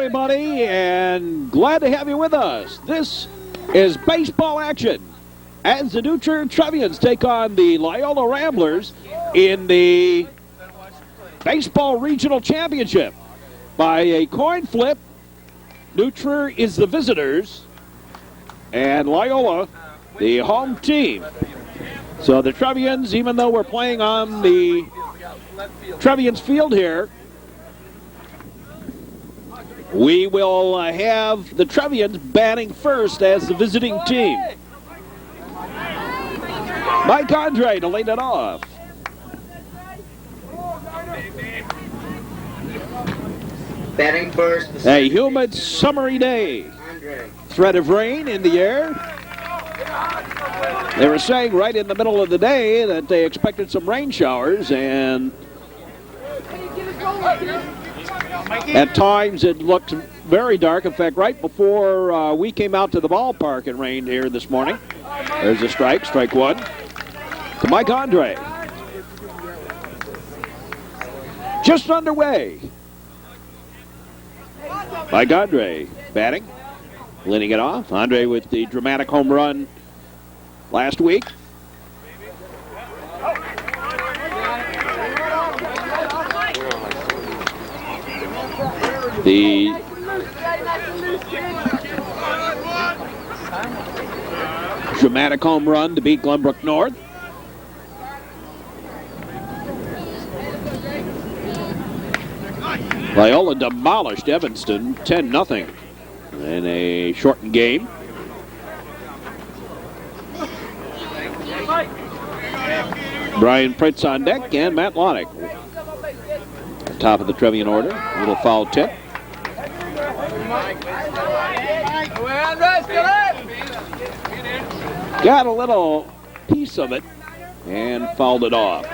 everybody, and glad to have you with us. This is baseball action as the new Trier Trevians take on the Loyola Ramblers in the Baseball Regional Championship. By a coin flip, New Trier is the visitors, and Loyola the home team. So the Trevians, even though we're playing on the Trevians field here, we will have the Trevians batting first as the visiting team. Mike Andre to lead it off. Batting first. A humid, summery day. Threat of rain in the air. They were saying right in the middle of the day that they expected some rain showers, and at times it looked very dark. In fact, right before we came out to the ballpark, it rained here this morning. There's a strike, strike one to Mike Andre. Just underway. Mike Andre batting, leading it off. Andre with the dramatic home run last week. The dramatic home run to beat Glenbrook North. Loyola demolished Evanston 10-0 in a shortened game. Brian Pritz on deck and Matt Lottich. Top of the Trevian order. A little foul tip. Got a little piece of it and fouled it off.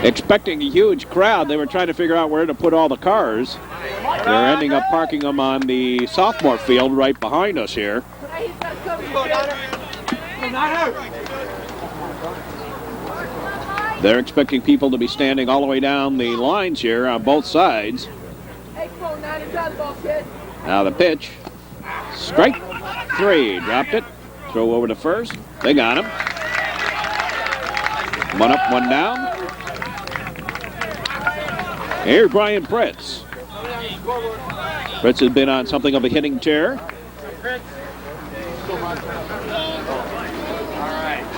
Expecting a huge crowd, they were trying to figure out where to put all the cars. They're ending up parking them on the sophomore field right behind us here. They're expecting people to be standing all the way down the lines here on both sides. Now the pitch. Strike three. Dropped it. Throw over to first. They got him. One up, one down. Here's Brian Pritz. Pritz has been on something of a hitting tear.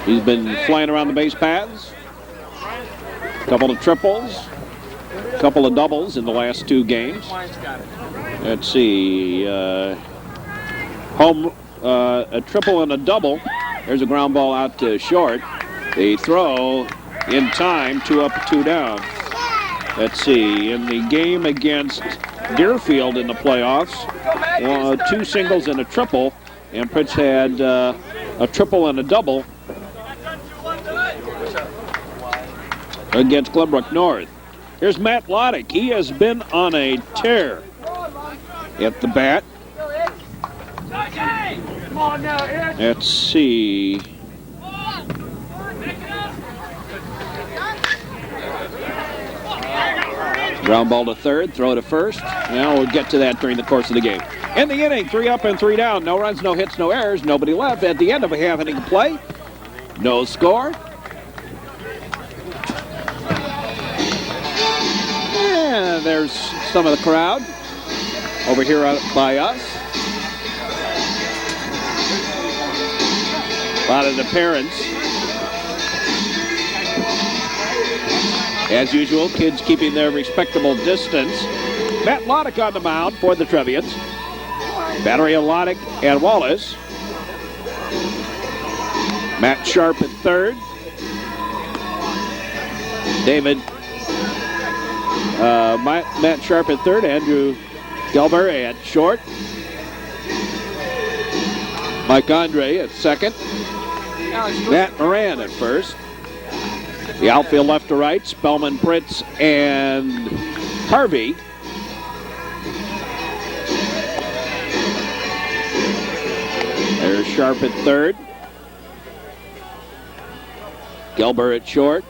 He's been flying around the base paths. A couple of triples. A couple of doubles in the last two games. Let's see. A triple and a double. There's a ground ball out to short. The throw in time, 2 up, 2 down. Let's see, in the game against Deerfield in the playoffs, 2 singles and a triple, and Pritz had a triple and a double against Glenbrook North. Here's Matt Lottich. He has been on a tear at the bat. Let's see. Ground ball to third, throw to first. Now we'll get to that during the course of the game. In the inning, 3 up and 3 down. No runs, no hits, no errors. Nobody left. At the end of a half inning play, no score. And there's some of the crowd over here by us. A lot of the parents. As usual, kids keeping their respectable distance. Matt Lottich on the mound for the Trevians. Battery of Lottich and Wallace. Matt Sharp at third. Matt Sharp at third. Andrew Gelber at short. Mike Andre at second. Matt Moran at first. The outfield left to right, Spellman, Pritz, and Harvey. There's Sharp at third. Gelber at short.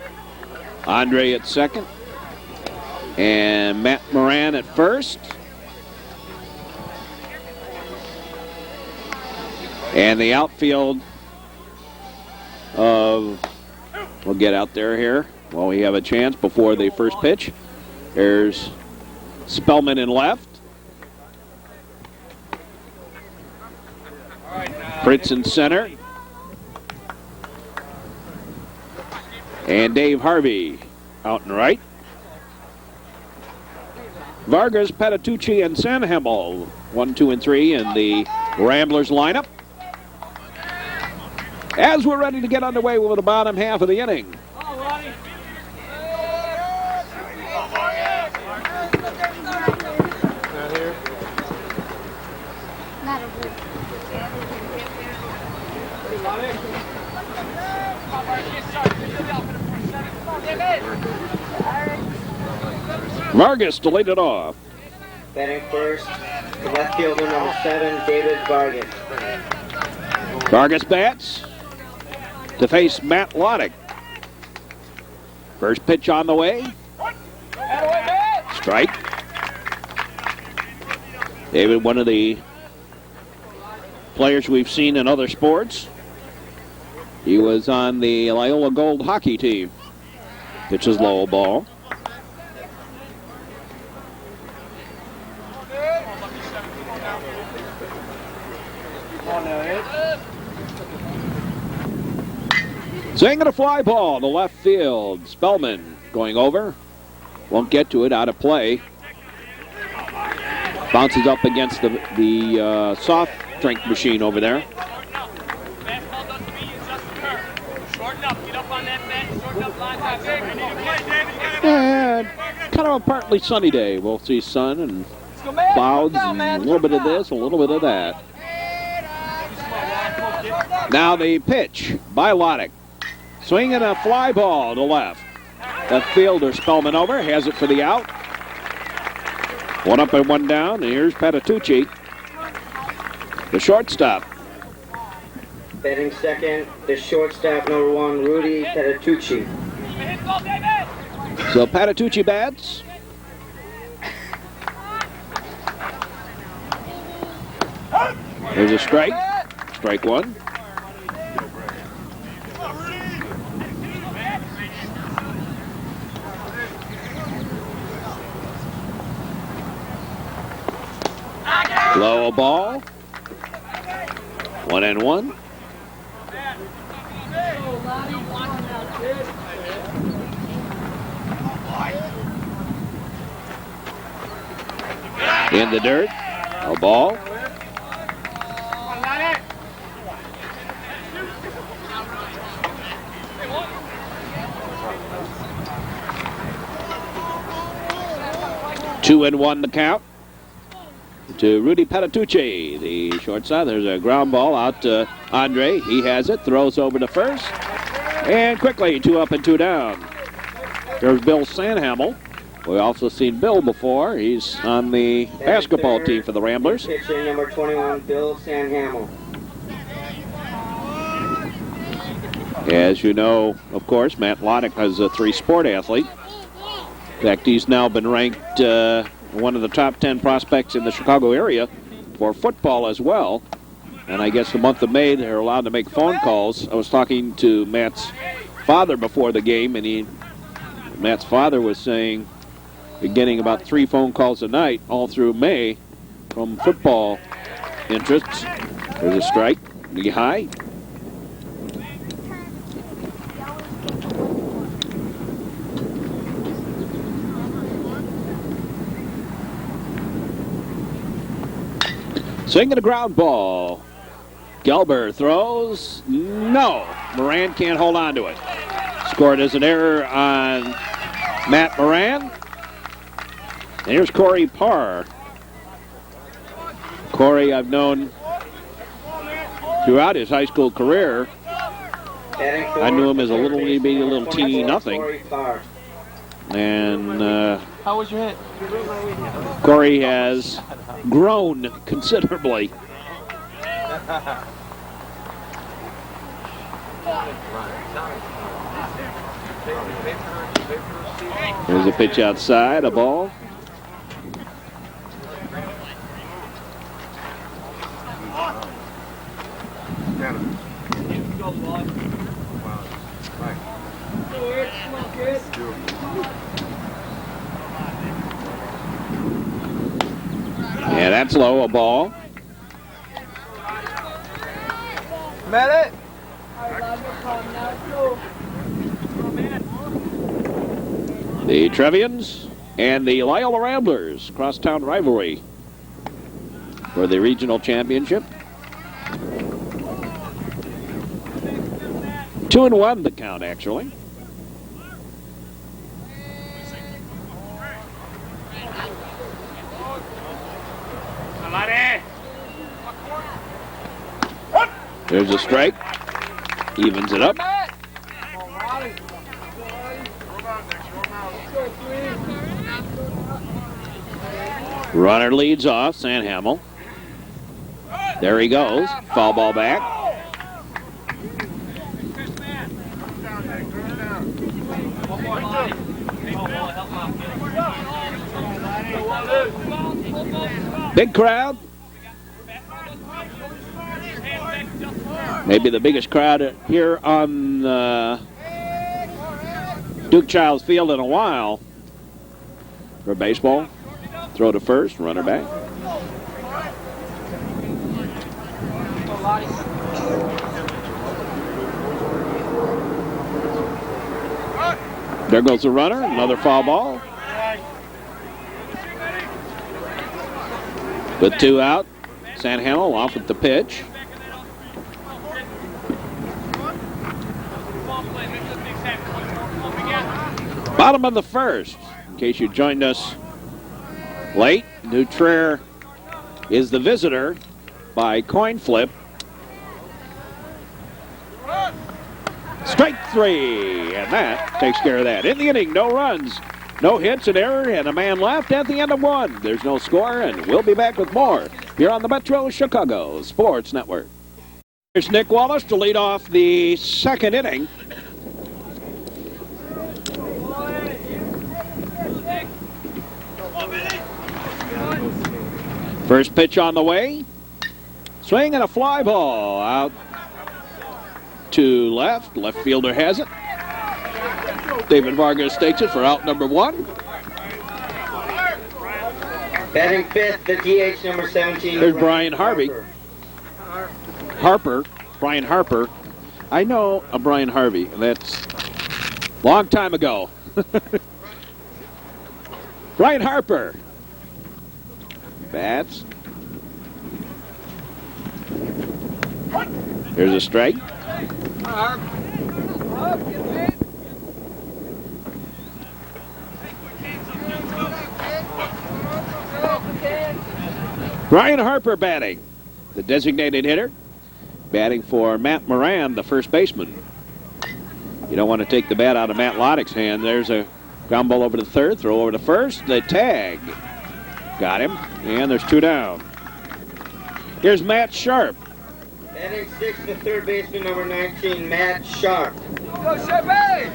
Andre at second. And Matt Moran at first. And the outfield of, we'll get out there here while we have a chance before the first pitch. There's Spellman in left. Fritz in center. And Dave Harvey out and right. Vargas, Patitucci, and Sanhamel, 1, 2, and 3 in the Ramblers lineup. As we're ready to get underway with the bottom half of the inning. Vargas to lead it off. Batting first, the left fielder number 7, David Vargas. Vargas bats to face Matt Lottich. First pitch on the way. Strike. David, one of the players we've seen in other sports. He was on the Loyola Gold hockey team. Pitches low ball. Swinging a fly ball to left field. Spellman going over. Won't get to it, out of play. Bounces up against the soft drink machine over there. And kind of a partly sunny day. We'll see sun and clouds and a little bit of this, a little bit of that. Now the pitch by Lottich. Swinging a fly ball to left. Left fielder Spellman over, has it for the out. One up and one down, and here's Patitucci, the shortstop. Batting second, the shortstop number 1, Rudy Patitucci. So Patitucci bats. There's a strike. Strike one. Low ball. 1-1. In the dirt. A ball. Two and one the count to Rudy Patitucci, the shortstop. There's a ground ball out to Andre. He has it, throws over to first. And quickly, 2 up and 2 down. There's Bill Sanhamel. We've also seen Bill before. He's on the basketball team for the Ramblers. Pitching number 21, Bill Sanhamel. As you know, of course, Matt Lottich is a 3-sport athlete. In fact, he's now been ranked one of the top 10 prospects in the Chicago area for football as well. And I guess the month of May, they're allowed to make phone calls. I was talking to Matt's father before the game, and Matt's father was saying we're getting about 3 phone calls a night all through May from football interests. There's a strike, knee high. Swinging a ground ball. Gelber throws. No. Moran can't hold on to it. Scored as an error on Matt Moran. And here's Corey Parr. Corey I've known throughout his high school career. I knew him as a little teeny nothing. And how was your hit? Corey has grown considerably. There's a pitch outside, a ball. Yeah, that's low, a ball. Met it. The Trevians and the Loyola Ramblers, crosstown rivalry for the regional championship. 2-1 the count, actually. There's a strike. Evens it up. Runner leads off, Sandhamel. There he goes. Foul ball back. Big crowd. Maybe the biggest crowd here on Duke Childs Field in a while for baseball. Throw to first, runner back. There goes the runner, another foul ball. With 2 out, Sandhamel off with the pitch. Bottom of the first. In case you joined us late, New Trier is the visitor by coin flip. Strike 3, and that takes care of that. In the inning, no runs, no hits, an error, and a man left at the end of 1. There's no score, and we'll be back with more here on the Metro Chicago Sports Network. Here's Nick Wallace to lead off the second inning. First pitch on the way. Swing and a fly ball out to left. Left fielder has it. David Vargas takes it for out number 1. Batting fifth, the DH number 17. There's Brian Harvey. Brian Harper. I know a Brian Harvey, and that's a long time ago. Brian Harper. Bats. There's a strike. Brian Harper batting, the designated hitter. Batting for Matt Moran, the first baseman. You don't want to take the bat out of Matt Lottich's hand. There's a ground ball over to third, throw over to first. The tag. Got him, and there's 2 down. Here's Matt Sharp. Batting sixth, the third baseman number 19, Matt Sharp. Go Sharpie!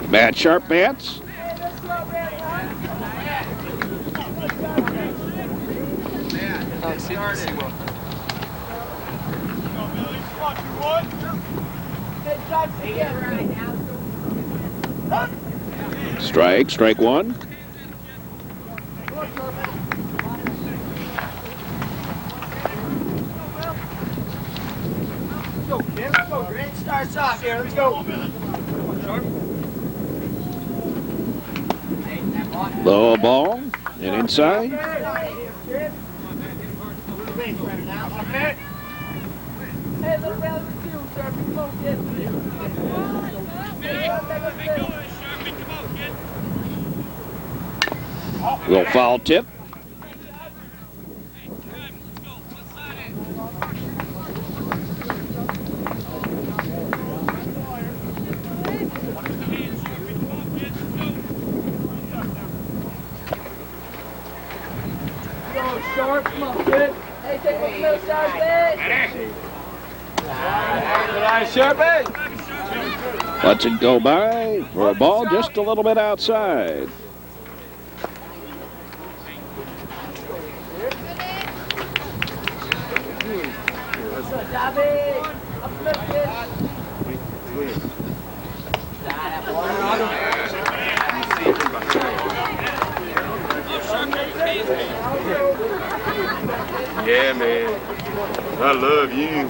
Matt Sharp bats. Strike 1. Go, Kim. Let's go. Great starts off here. Let's go. Low ball and inside. Little foul tip. Sharp, come on, kid. Hey, take a little Sharp, Good eye, Sharpie. Lets it go by for a ball just a little bit outside. Yeah, man. I love you.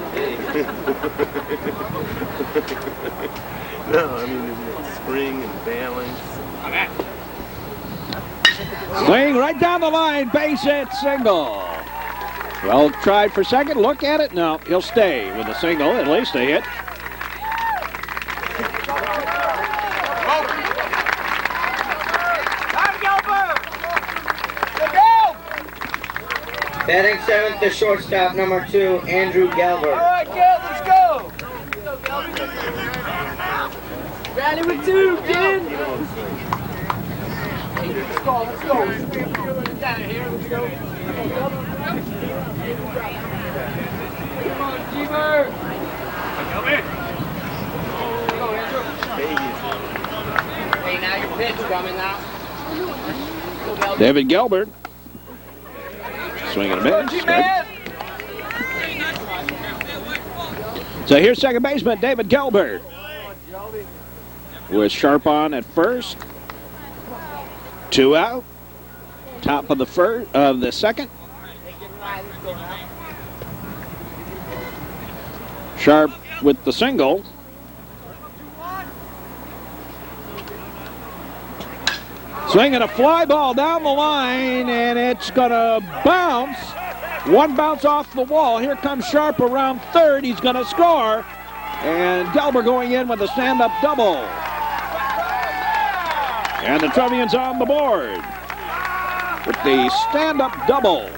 No, I mean, there's spring and balance. Swing right down the line, base hit, single. Well tried for second, look at it. No, he'll stay with a single, at least a hit. Batting seventh, the shortstop, number 2, Andrew Gelber. All right, Gil, let's go. Rally with 2, kid. Let's go, let's go. Down here, let's go. Come on, G-Bird. Hey, now your pitch coming now. David Gelbert. Swing and a miss. So here's second baseman David Gelbert with Sharp on at first. 2 out. Top of the second. Sharp with the single. Swinging a fly ball down the line, and it's going to bounce. One bounce off the wall. Here comes Sharp around third. He's going to score. And Gelber going in with a stand-up double. And the Trevians on the board with the stand-up double.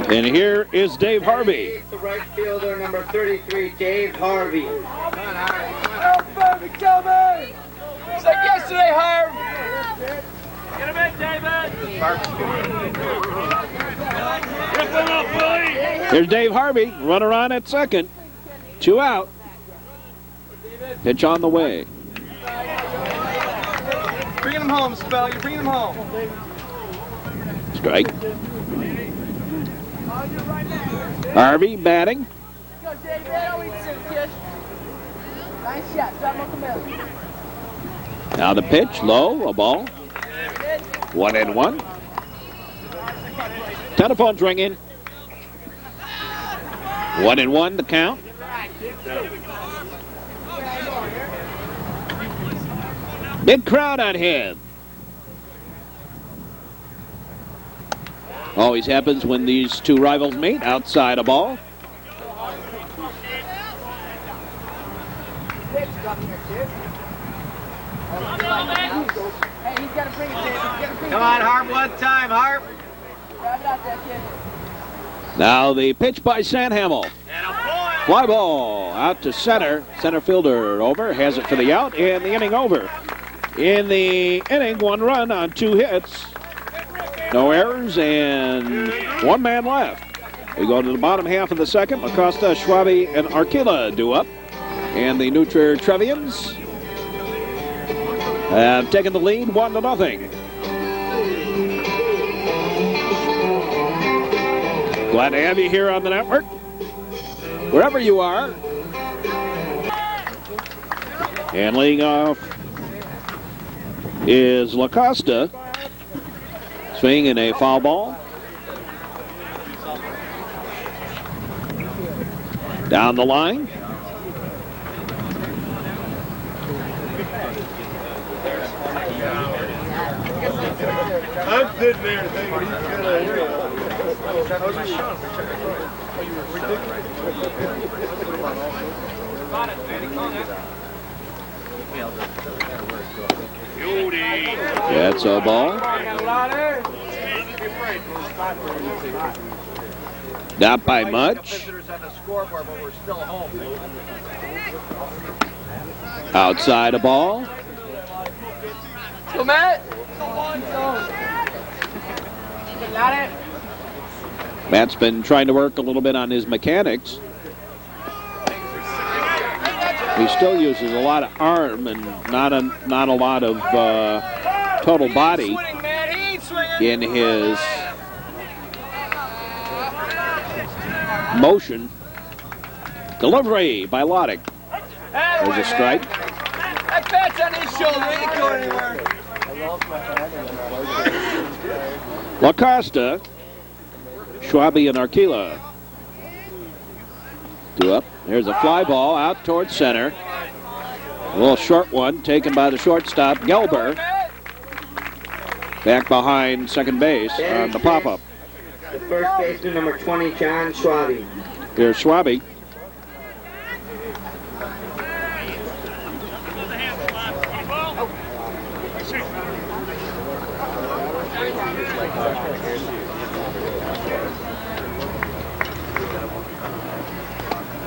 And here is Dave Harvey. The right fielder, number 33, Dave Harvey. Oh, baby, come in. It's like yesterday, Harv. Get him in, David. Here's Dave Harvey, runner on at second. 2 out. Pitch on the way. Bringing him home, Spell. You're bringing him home. Strike. Harvey batting. Go, David. I'll eat some, kid. Nice shot. Drop him on the middle. Now the pitch, low, a ball. 1-1. Telephone's ringing. 1-1 the count. Big crowd on him. Always happens when these two rivals meet. Outside a ball. Come on, Harp, one time, Harp. Now the pitch by Sandhamel. Fly ball out to center. Center fielder over. Has it for the out, and the inning over. In the inning, 1 run on 2 hits. No errors, and 1 man left. We go to the bottom half of the second. Acosta, Schwabe, and Arquilla do up. And the Trier Trevians have taken the lead 1-0. Glad to have you here on the network, wherever you are. And leading off is Lacosta, swinging a foul ball. Down the line. I'm sitting there thinking he's gonna hear it. That's a ball. Not by much. Outside a ball. Go, Matt. Matt's been trying to work a little bit on his mechanics. He still uses a lot of arm and not a lot of total body in his motion. Delivery by Lottich. There's a strike. That pat's on his shoulder. He ain't going anywhere. LaCosta, Schwabe, and Arkila. 2 up. There's a fly ball out towards center. A little short one taken by the shortstop, Gelber. Back behind second base on the pop-up. The first baseman, number 20, John Schwabe. Here's Schwabe.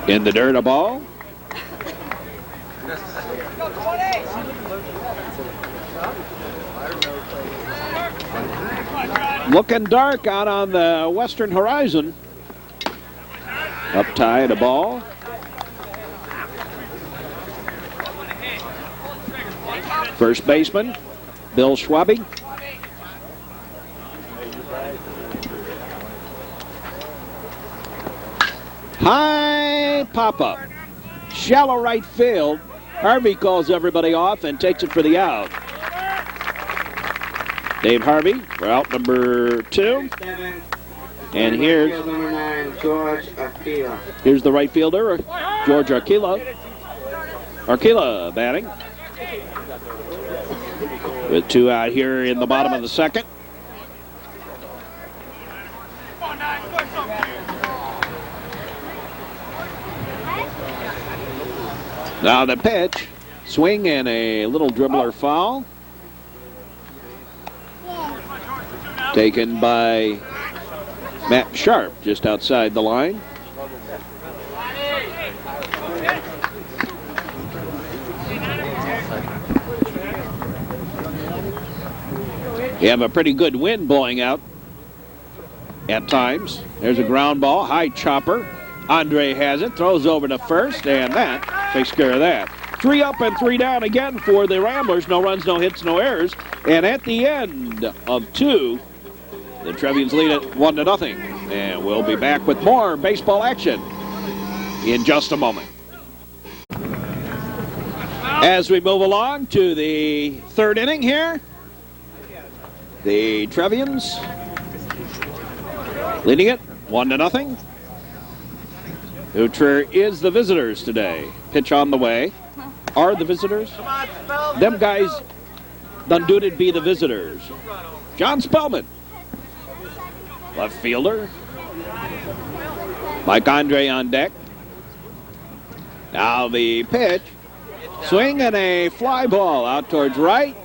In the dirt, a ball. Looking dark out on the western horizon. Up tie, a ball. First baseman, Bill Schwabe. High pop-up. Shallow right field. Harvey calls everybody off and takes it for the out. Dave Harvey for out number 2. And here's number 9, George Arkila. Here's the right fielder, George Arkila. Arkila batting. With 2 out here in the bottom of the second. Now the pitch, swing and a little dribbler foul. Taken by Matt Sharp just outside the line. You have a pretty good wind blowing out at times. There's a ground ball, high chopper. Andre has it, throws over to first, and that takes care of that. 3 up and 3 down again for the Ramblers. No runs, no hits, no errors. And at the end of 2, the Trevians lead it 1-0. And we'll be back with more baseball action in just a moment. As we move along to the 3rd inning here, the Trevians leading it 1-0. Trier is the visitors today. Pitch on the way. Are the visitors? Them guys done duty be the visitors. John Spellman, left fielder. Mike Andre on deck. Now the pitch. Swing and a fly ball out towards right.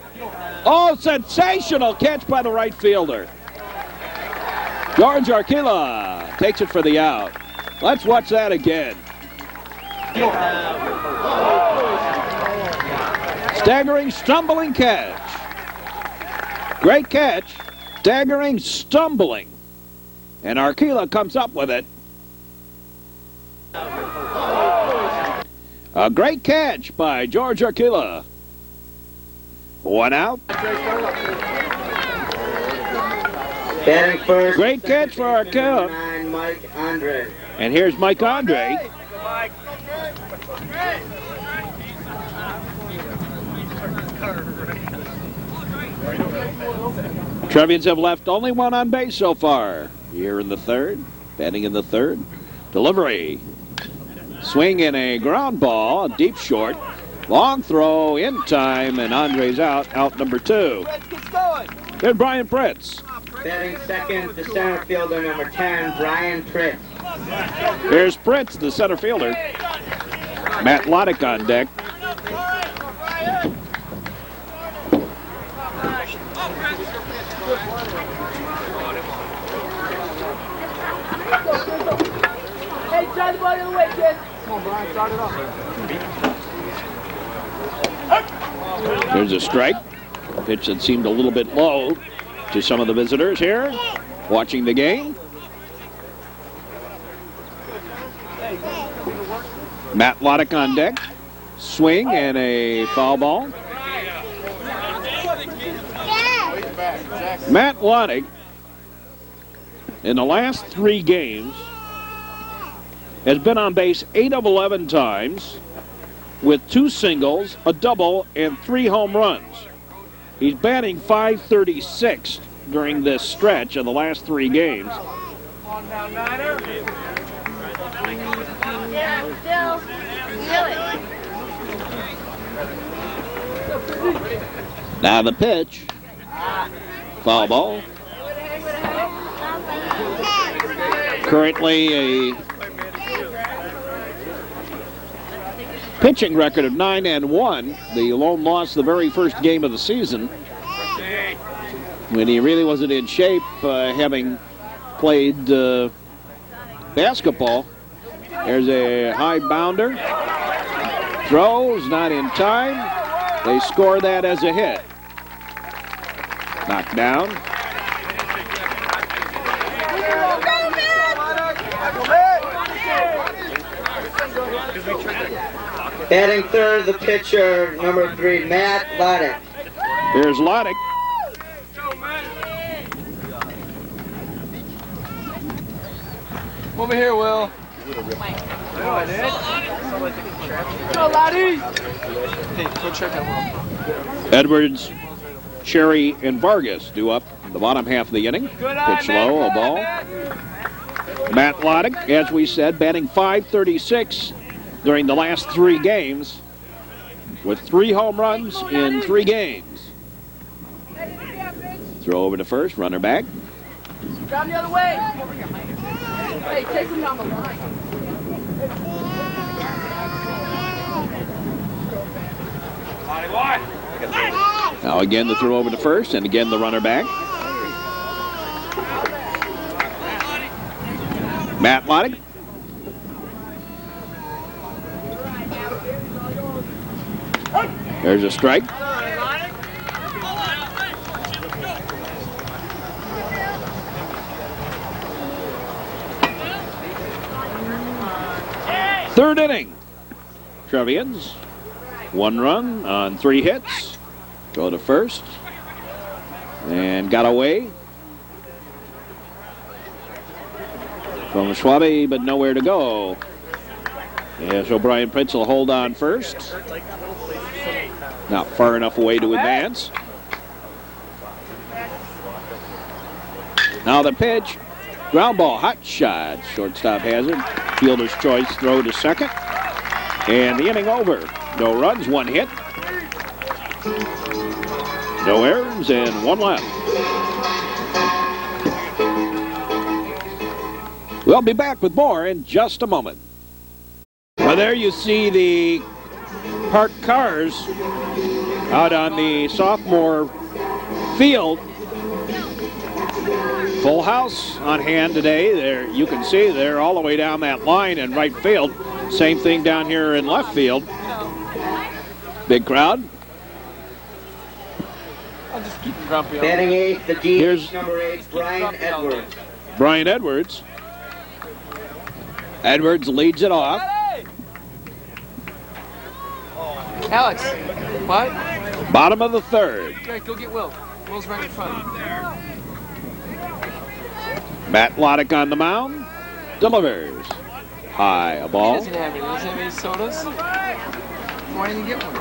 Oh, sensational catch by the right fielder. George Arkila takes it for the out. Let's watch that again. Staggering, stumbling catch. Great catch. Staggering, stumbling. And Arkila comes up with it. A great catch by George Arkila. 1 out. Batting first. Great catch for Arkila. Mike Andre. And here's Mike Andre. Trevians have left only 1 on base so far. Here in the 3rd. Batting in the 3rd. Delivery. Swing in a ground ball. Deep short. Long throw in time. And Andre's out. Out number 2. There's Brian Pritz. Batting second, the center fielder, number 10, Brian Pritz. Here's Pritz, the center fielder. Matt Lottich on deck. Hey, try the ball the other way, kid. Come on, Brian, start it off. There's a strike. Pitch that seemed a little bit low to some of the visitors here. watching the game. Matt Lottich on deck. Swing and a foul ball. Matt Lottich, in the last 3 games, has been on base 8 of 11 times with 2 singles, a double, and 3 home runs. He's batting .536 during this stretch of the last 3 games. Now the pitch. Foul ball. Currently a pitching record of 9-1. The lone loss the very first game of the season, when he really wasn't in shape, having played basketball. There's a high bounder. Throws, not in time. They score that as a hit. Knocked down. Batting third, the pitcher, number 3, Matt Lottich. Here's Lottich. Over here, Will. Go, Lottich. Hey, go check out Will. Edwards, Cherry, and Vargas do up the bottom half of the inning. Pitch low, a ball. Matt Lottich, as we said, batting .536 during the last 3 games with 3 home runs in 3 games. Throw over to first, runner back. Drive the other way. Hey, take him down the line. Now again the throw over to first, and again the runner back. Matt Lottich. There's a strike. Third inning. Trevians, 1 run on 3 hits. Go to first. And got away from Schwabe, but nowhere to go. Yes, O'Brien Prince will hold on first. Not far enough away to advance. Now the pitch. Ground ball, hot shot. Shortstop has it. Fielder's choice throw to second. And the inning over. No runs, 1 hit. No errors, and 1 left. We'll be back with more in just a moment. Well, there you see the parked cars out on the sophomore field. Full house on hand today. There, you can see they're all the way down that line in right field. Same thing down here in left field. Big crowd. I'll just keep him grumpy. Batting 8th, the D. Here's number 8, Brian Edwards. Brian Edwards. Edwards leads it off. Alex, what? Bottom of the 3rd. Okay, go get Will. Will's right in front. Matt Lottich on the mound. Delivers. High, a He ball. doesn't have any. He doesn't have any sodas. Why didn't you get one?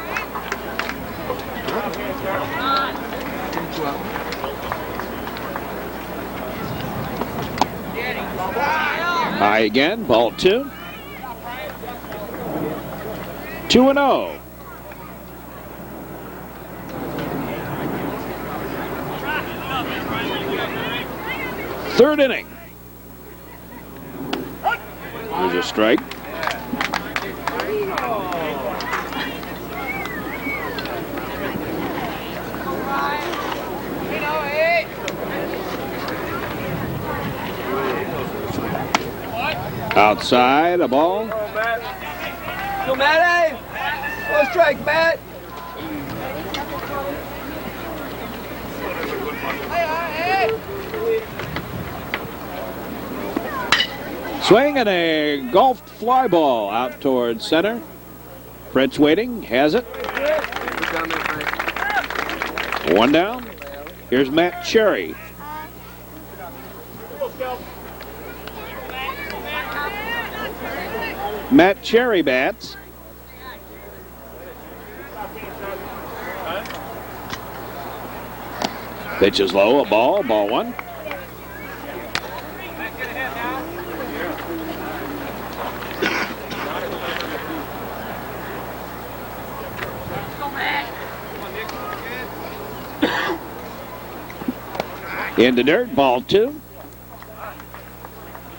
Didn't you out? High again, ball 2. 2-0. Third inning. There's a strike. Outside, a ball. Go, Matt! Go strike, Matt! Swing and a golf fly ball out towards center. Fritz waiting, has it. One down. Here's Matt Cherry. Matt Cherry bats. Pitch is low, a ball, ball one. In the dirt, ball two.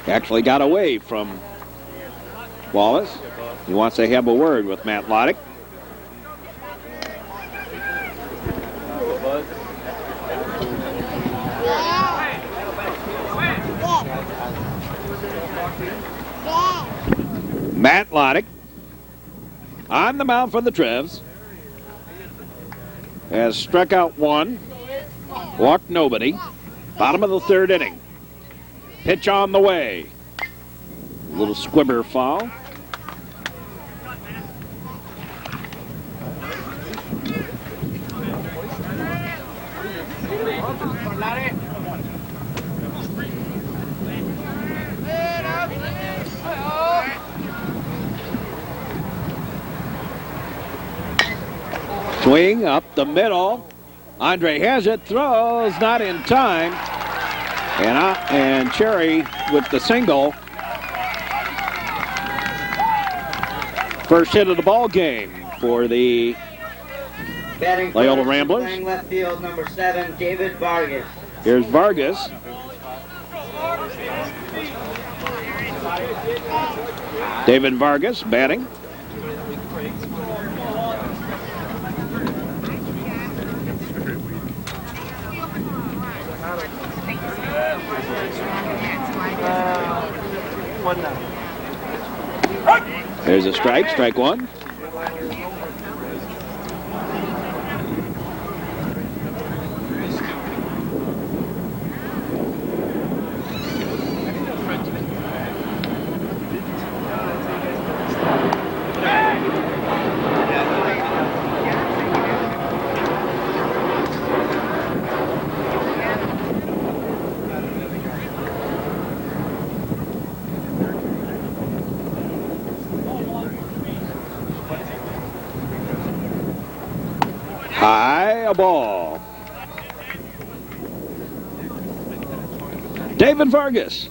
Actually got away from Wallace. He wants to have a word with Matt Lottich. Matt Lottich on the mound for the Trevs has struck out one, walked nobody. Bottom of the third inning. Pitch on the way. A little squibber foul. Swing up the middle. Andre has it, throws, not in time. And Cherry with the single. First hit of the ball game for the Loyola Ramblers. Playing left field, number 7, David Vargas. Here's Vargas. David Vargas batting. There's a strike, strike one. High, a ball. David Vargas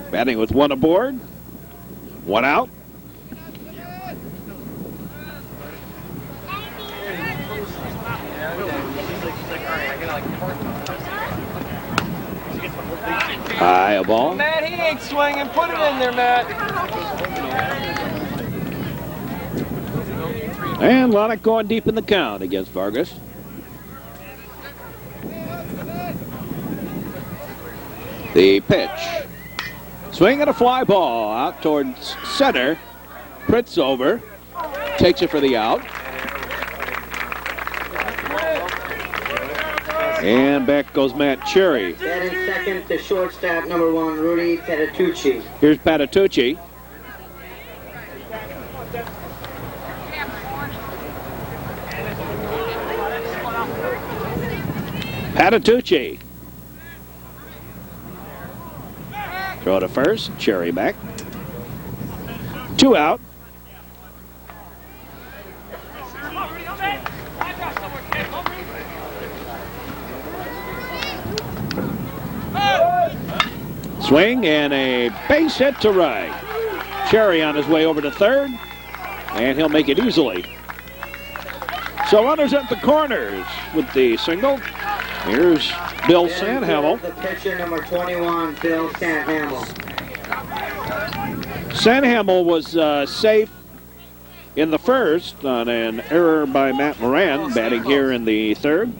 batting with one aboard, one out. High, a ball. Matt, he ain't swinging. Put it in there, Matt. And Lottich going deep in the count against Vargas. The pitch. Swing and a fly ball out towards center. Pritz over. Takes it for the out. And back goes Matt Cherry. Batting second, the shortstop, number 1, Rudy Patitucci. Here's Patitucci. Patitucci. Throw to first. Cherry back. 2 out. Swing and a base hit to right. Cherry on his way over to third, and he'll make it easily. So runners at the corners with the single. Here's Bill Sanhamel. The pitcher, number 21, Bill Sanhamel. Sanhamel was safe in the first on an error by Matt Moran, batting here in the third.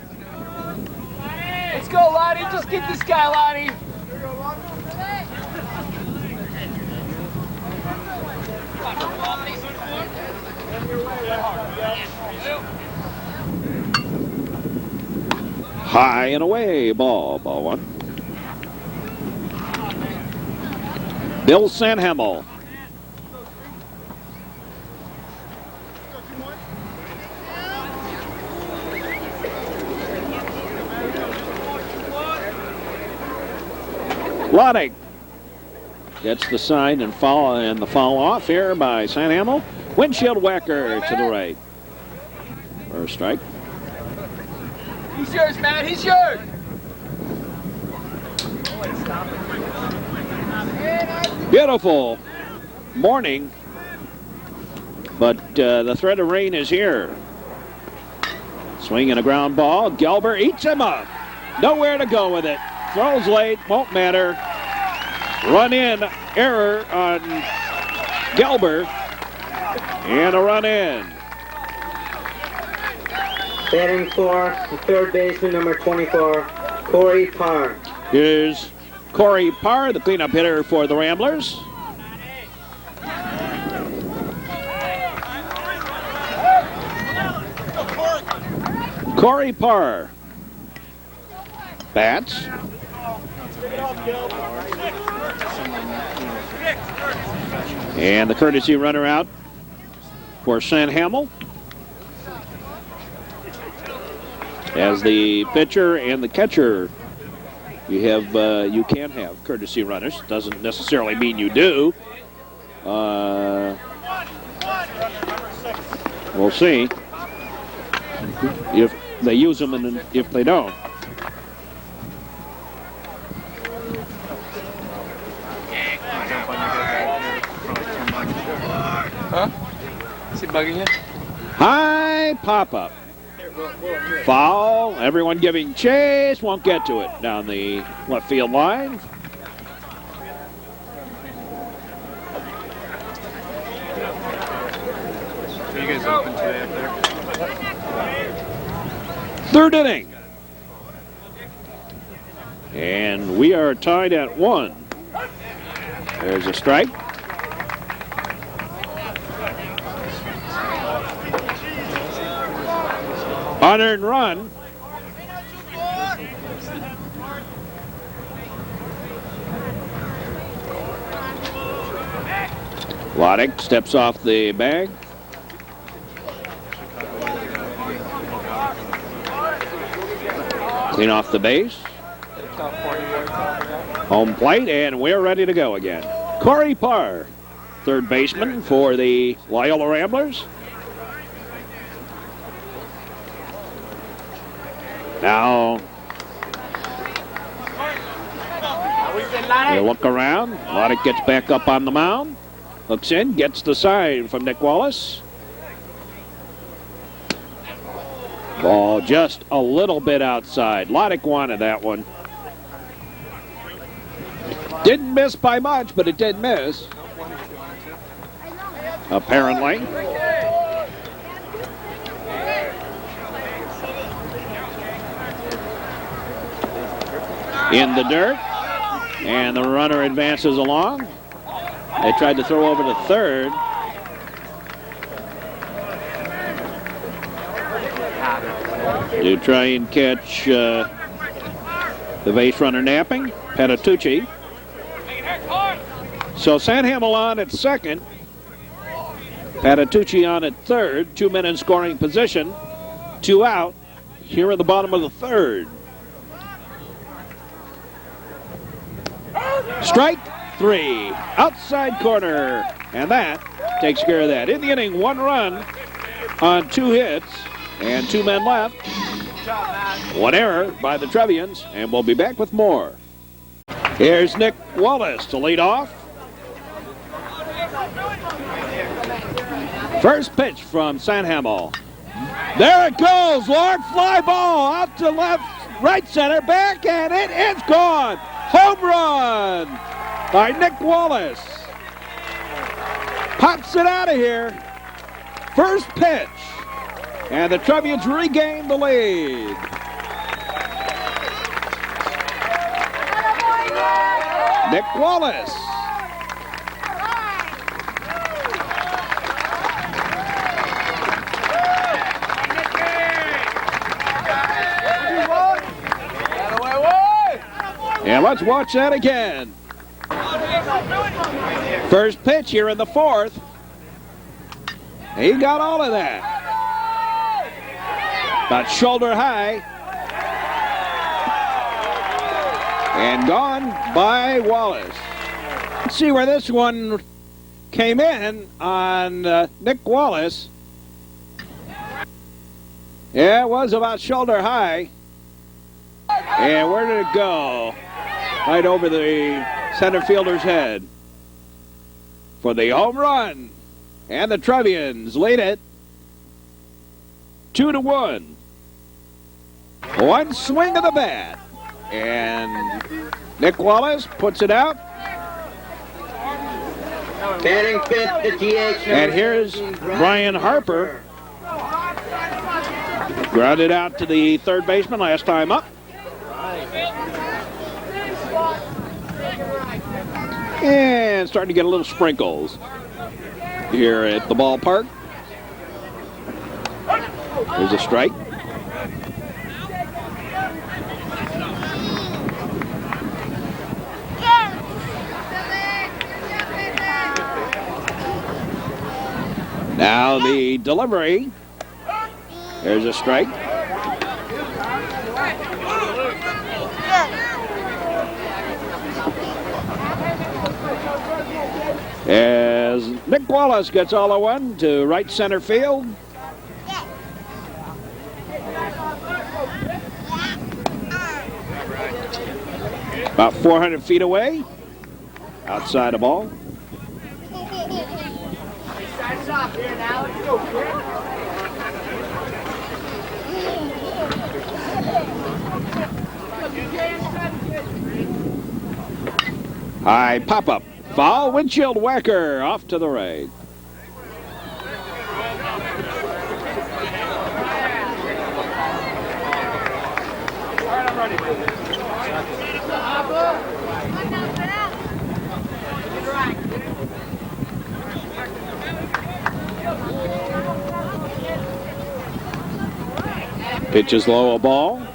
Let's go, Lottie. Just get this guy, Lottie. High and away, ball one. Bill Sanhamel. Lottich gets the sign and the foul off here by Sanhamel. Windshield whacker to the right. First strike. He's yours, Matt. He's yours. Beautiful morning, but the threat of rain is here. Swinging a ground ball. Gelber eats him up. Nowhere to go with it. Throws late, won't matter. Run in, error on Gelber, and a run in. Batting for the third baseman, number 24, Corey Parr. Here's Corey Parr, the cleanup hitter for the Ramblers. Corey Parr bats. And the courtesy runner out for Sanhamel. As the pitcher and the catcher, you can have courtesy runners. Doesn't necessarily mean you do. We'll see if they use them and if they don't. Huh? Is he bugging you? High pop-up. Foul. Everyone giving chase. Won't get to it down the left field line. Are you guys open today up there? Third inning. And we are tied at 1. There's a strike. Unearned run. Lottich steps off the bag. Clean off the base. Home plate, and we're ready to go again. Corey Parr, third baseman for the Loyola Ramblers. Now, they look around. Lottich gets back up on the mound. Looks in, gets the sign from Nick Wallace. Ball just a little bit outside. Lottich wanted that one. Didn't miss by much, but it did miss. Apparently. In the dirt, and the runner advances along. They tried to throw over to third. To try and catch the base runner napping, Patitucci. So Sanhamel on at second, Patitucci on at third, 2 men in scoring position, 2 out here in the bottom of the third. Strike 3, outside corner, and that takes care of that. In the inning, 1 run on 2 hits and 2 men left. 1 error by the Trevians, and we'll be back with more. Here's Nick Wallace to lead off. First pitch from Sanhamel. There it goes, Lord. Fly ball out to left, right center, back, and it is gone. Home run by Nick Wallace. Pops it out of here. First pitch. And the Trevians regain the lead. Nick Wallace. And let's watch that again. First pitch here in the fourth. He got all of that. About shoulder high. And gone by Wallace. Let's see where this one came in on Nick Wallace. Yeah, it was about shoulder high. And where did it go? Right over the center fielder's head for the home run. And the Trevians lead it 2-1. One swing of the bat. And Nick Wallace puts it out. Batting fifth, the DH. And here's Brian Harper. Grounded out to the third baseman last time up. And starting to get a little sprinkles here at the ballpark. There's a strike. Now the delivery. There's a strike. As Nick Wallace gets all of one to right center field. About 400 feet away. Outside the ball. High pop-up. Foul windshield whacker off to the right. Pitch is low, a ball.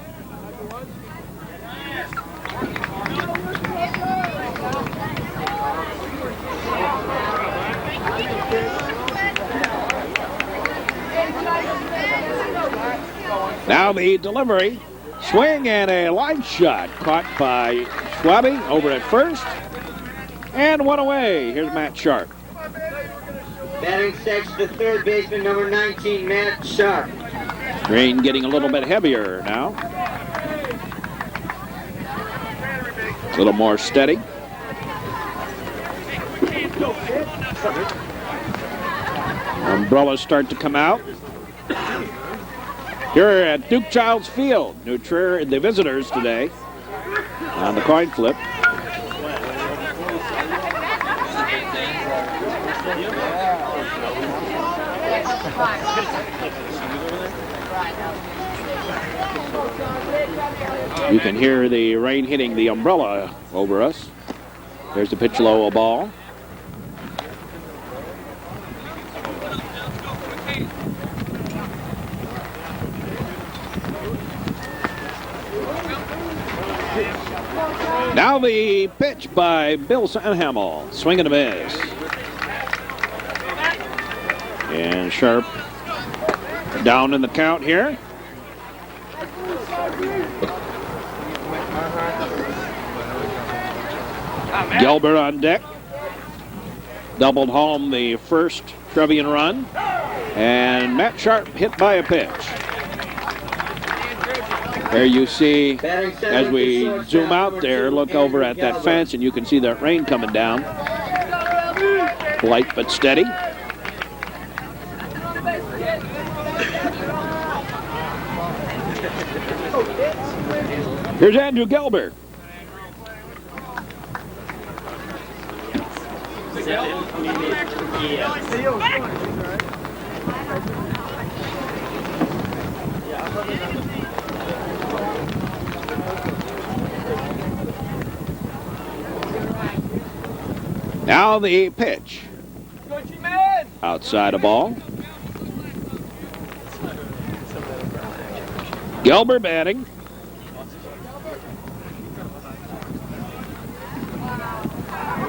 Now the delivery. Swing and a line shot caught by Schwabe over at first. And one away. Here's Matt Sharp. Batting sixth, the third baseman, number 19, Matt Sharp. Rain getting a little bit heavier now. A little more steady. Umbrellas start to come out. Here at Duke Childs Field, New Trier, the visitors today on the coin flip. You can hear the rain hitting the umbrella over us. There's the pitch low, a ball. Now the pitch by Bill Sanhamel. Swing and a miss. And Sharp down in the count here. Gelber on deck. Doubled home the first Trevian run. And Matt Sharp hit by a pitch. There you see, as we zoom out there, look over at that fence, and you can see that rain coming down. Light but steady. Here's Andrew Gelber. Now the pitch. Outside a ball. Gelber batting.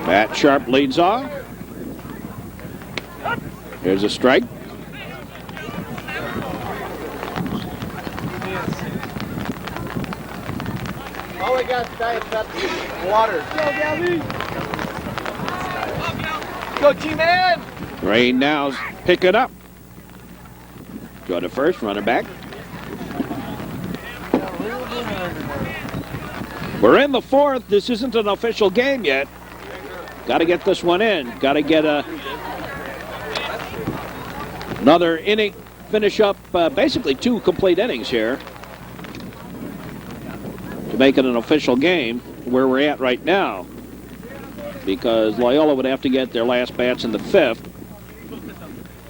Matt Sharp leads off. Here's a strike. All I got is Diet Pepsi, water. Go, G-Man! Rain now's picking up. Go to first, runner back. We're in the fourth. This isn't an official game yet. Got to get this one in. Got to get another inning, finish up basically 2 complete innings here to make it an official game where we're at right now, because Loyola would have to get their last bats in the 5th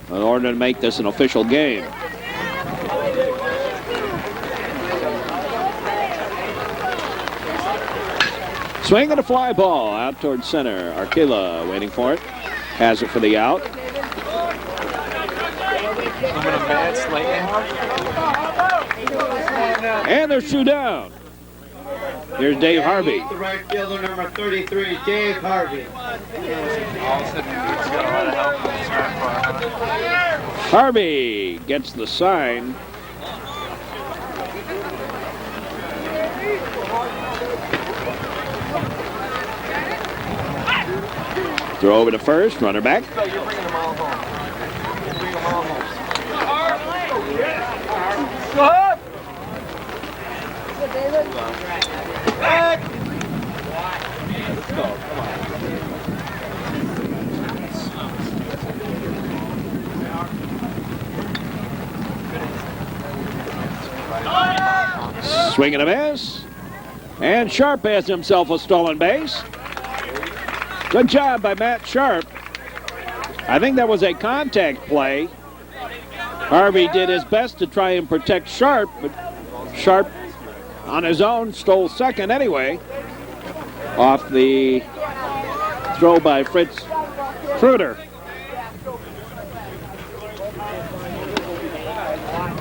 in order to make this an official game. Swing and a fly ball out towards center. Arquila waiting for it. Has it for the out. And there's 2 down. Here's Dave Harvey. The right fielder, number 33, Dave Harvey. Harvey gets the sign. Throw over to first, runner back. You're bringing them all home. Bring them all home. Go up! Back! Let's go, come on. Swing and a miss. And Sharp has himself a stolen base. Good job by Matt Sharp. I think that was a contact play. Harvey did his best to try and protect Sharp, but Sharp on his own stole second anyway off the throw by Fritz Kruder.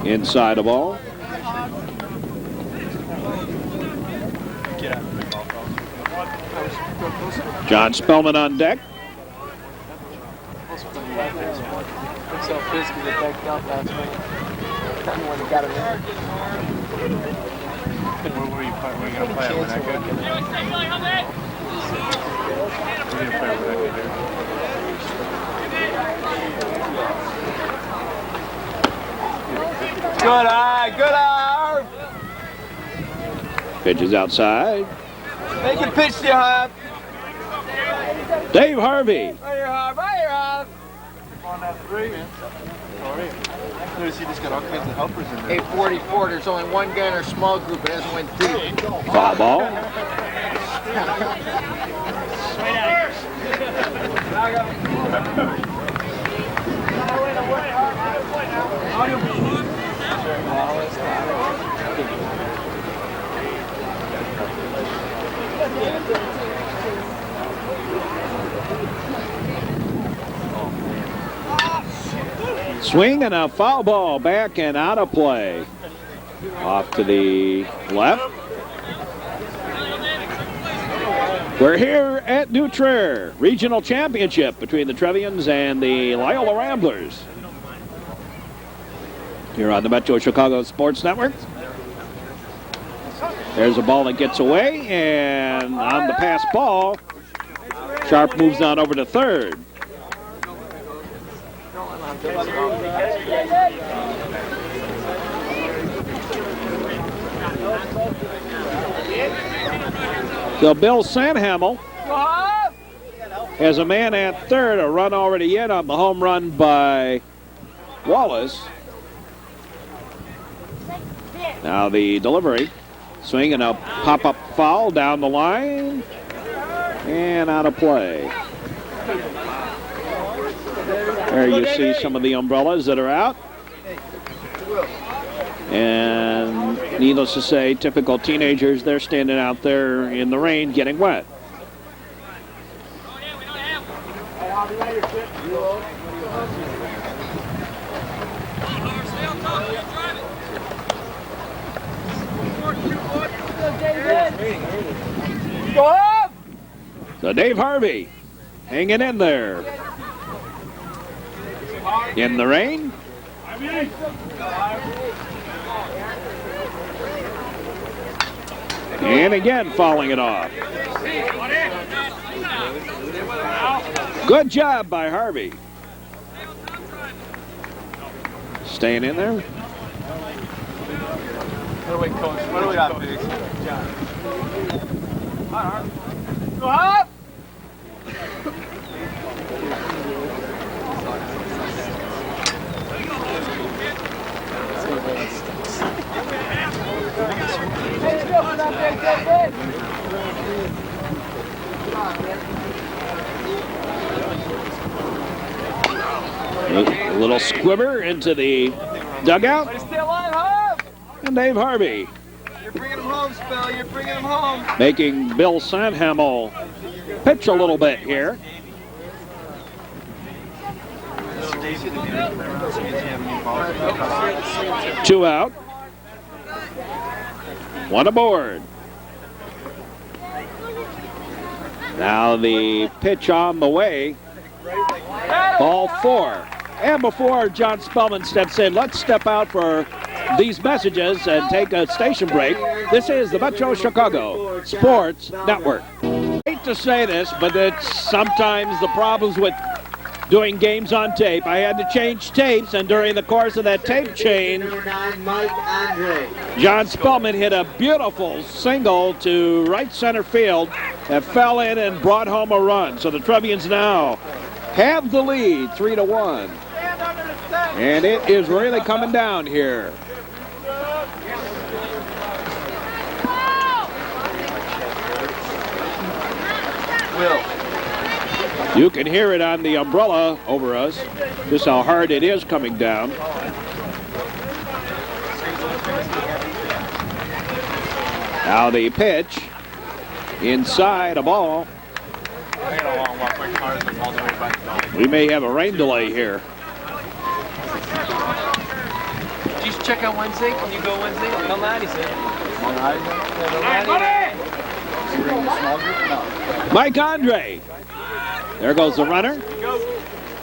Inside the ball. John Spellman on deck. So Fisk is backed up last night. When he got him in. Where were you going to play when that good? We're going to play when that good. Good eye, good eye. Pitches outside. Make a pitch to Hop. Dave Harvey. Right here, Hop. Right here, Hop. On that 3, man. Sorry. Notice you just got all kinds of helpers in there. 844. There's only one guy in our small group that hasn't went deep. Foul ball. Swing and a foul ball back and out of play. Off to the left. We're here at New Trier, regional championship between the Trevians and the Loyola Ramblers. Here on the Metro Chicago Sports Network. There's a ball that gets away, and on the pass ball, Sharp moves on over to third. So Bill Sanhamel has a man at third, a run already in on the home run by Wallace. Now the delivery. Swing and a pop-up foul down the line and out of play. There you see some of the umbrellas that are out. And needless to say, typical teenagers, they're standing out there in the rain getting wet. Go up! So Dave Harvey hanging in there. In the rain. And again, fouling it off. Good job by Harvey. Staying in there. What do we, coach? What do we got, Biggs? Go up! A little squibber into the dugout. And Dave Harvey. You're bringing him home, Spell. You're bringing him home. Making Bill Sandhamel pitch a little bit here. Two out. One aboard. Now the pitch on the way. Ball 4. And before John Spellman steps in, let's step out for these messages and take a station break. This is the Metro Chicago Sports Network. I hate to say this, but it's sometimes the problems with doing games on tape. I had to change tapes, and during the course of that tape change, John Spellman hit a beautiful single to right center field that fell in and brought home a run. So the Trevians now have the lead, 3-1. And it is really coming down here. You can hear it on the umbrella over us, just how hard it is coming down. Now the pitch, inside a ball. We may have a rain delay here. Did you check on Wednesday? Can you go Wednesday? Come on, he said. Mike Andre. There goes the runner.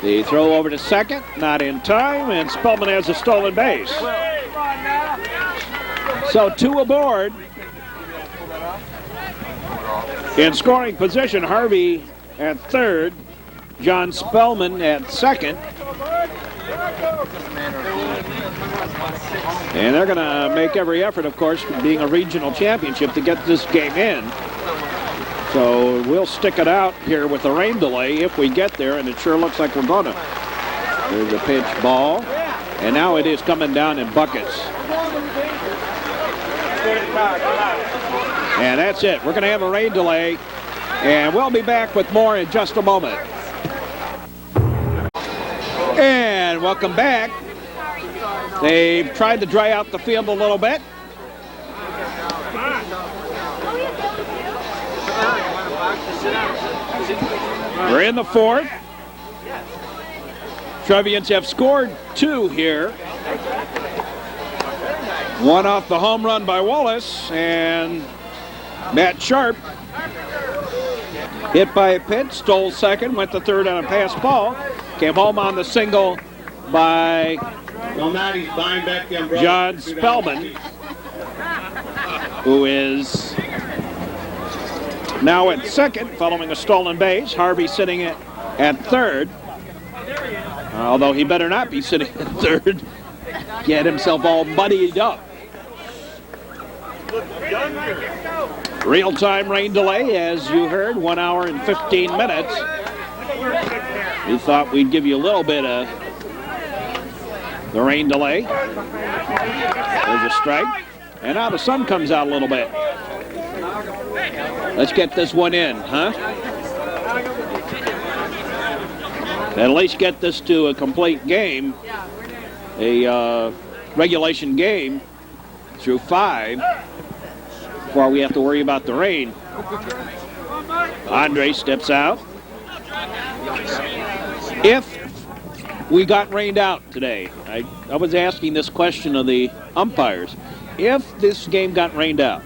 The throw over to second, not in time, and Spellman has a stolen base. So 2 aboard. In scoring position, Harvey at third, John Spellman at second. And they're going to make every effort, of course, being a regional championship, to get this game in. So we'll stick it out here with the rain delay if we get there, and it sure looks like we're going to. There's a pitch ball, and now it is coming down in buckets. And that's it. We're going to have a rain delay, and we'll be back with more in just a moment. And welcome back. They've tried to dry out the field a little bit. We're in the fourth. Trevians have scored 2 here. One off the home run by Wallace, and Matt Sharp hit by a pitch, stole second, went to third on a pass ball, came home on the single by John Spellman, who is now at second following a stolen base. Harvey sitting at third, although he better not be sitting at third. Get himself all muddied up. Real-time rain delay, as you heard, 1 hour and 15 minutes. We thought we'd give you a little bit of the rain delay. There's a strike. And now the sun comes out a little bit. Let's get this one in, huh? At least get this to a complete game. A regulation game through 5 before we have to worry about the rain. Andre steps out. If we got rained out today, I was asking this question of the umpires. If this game got rained out,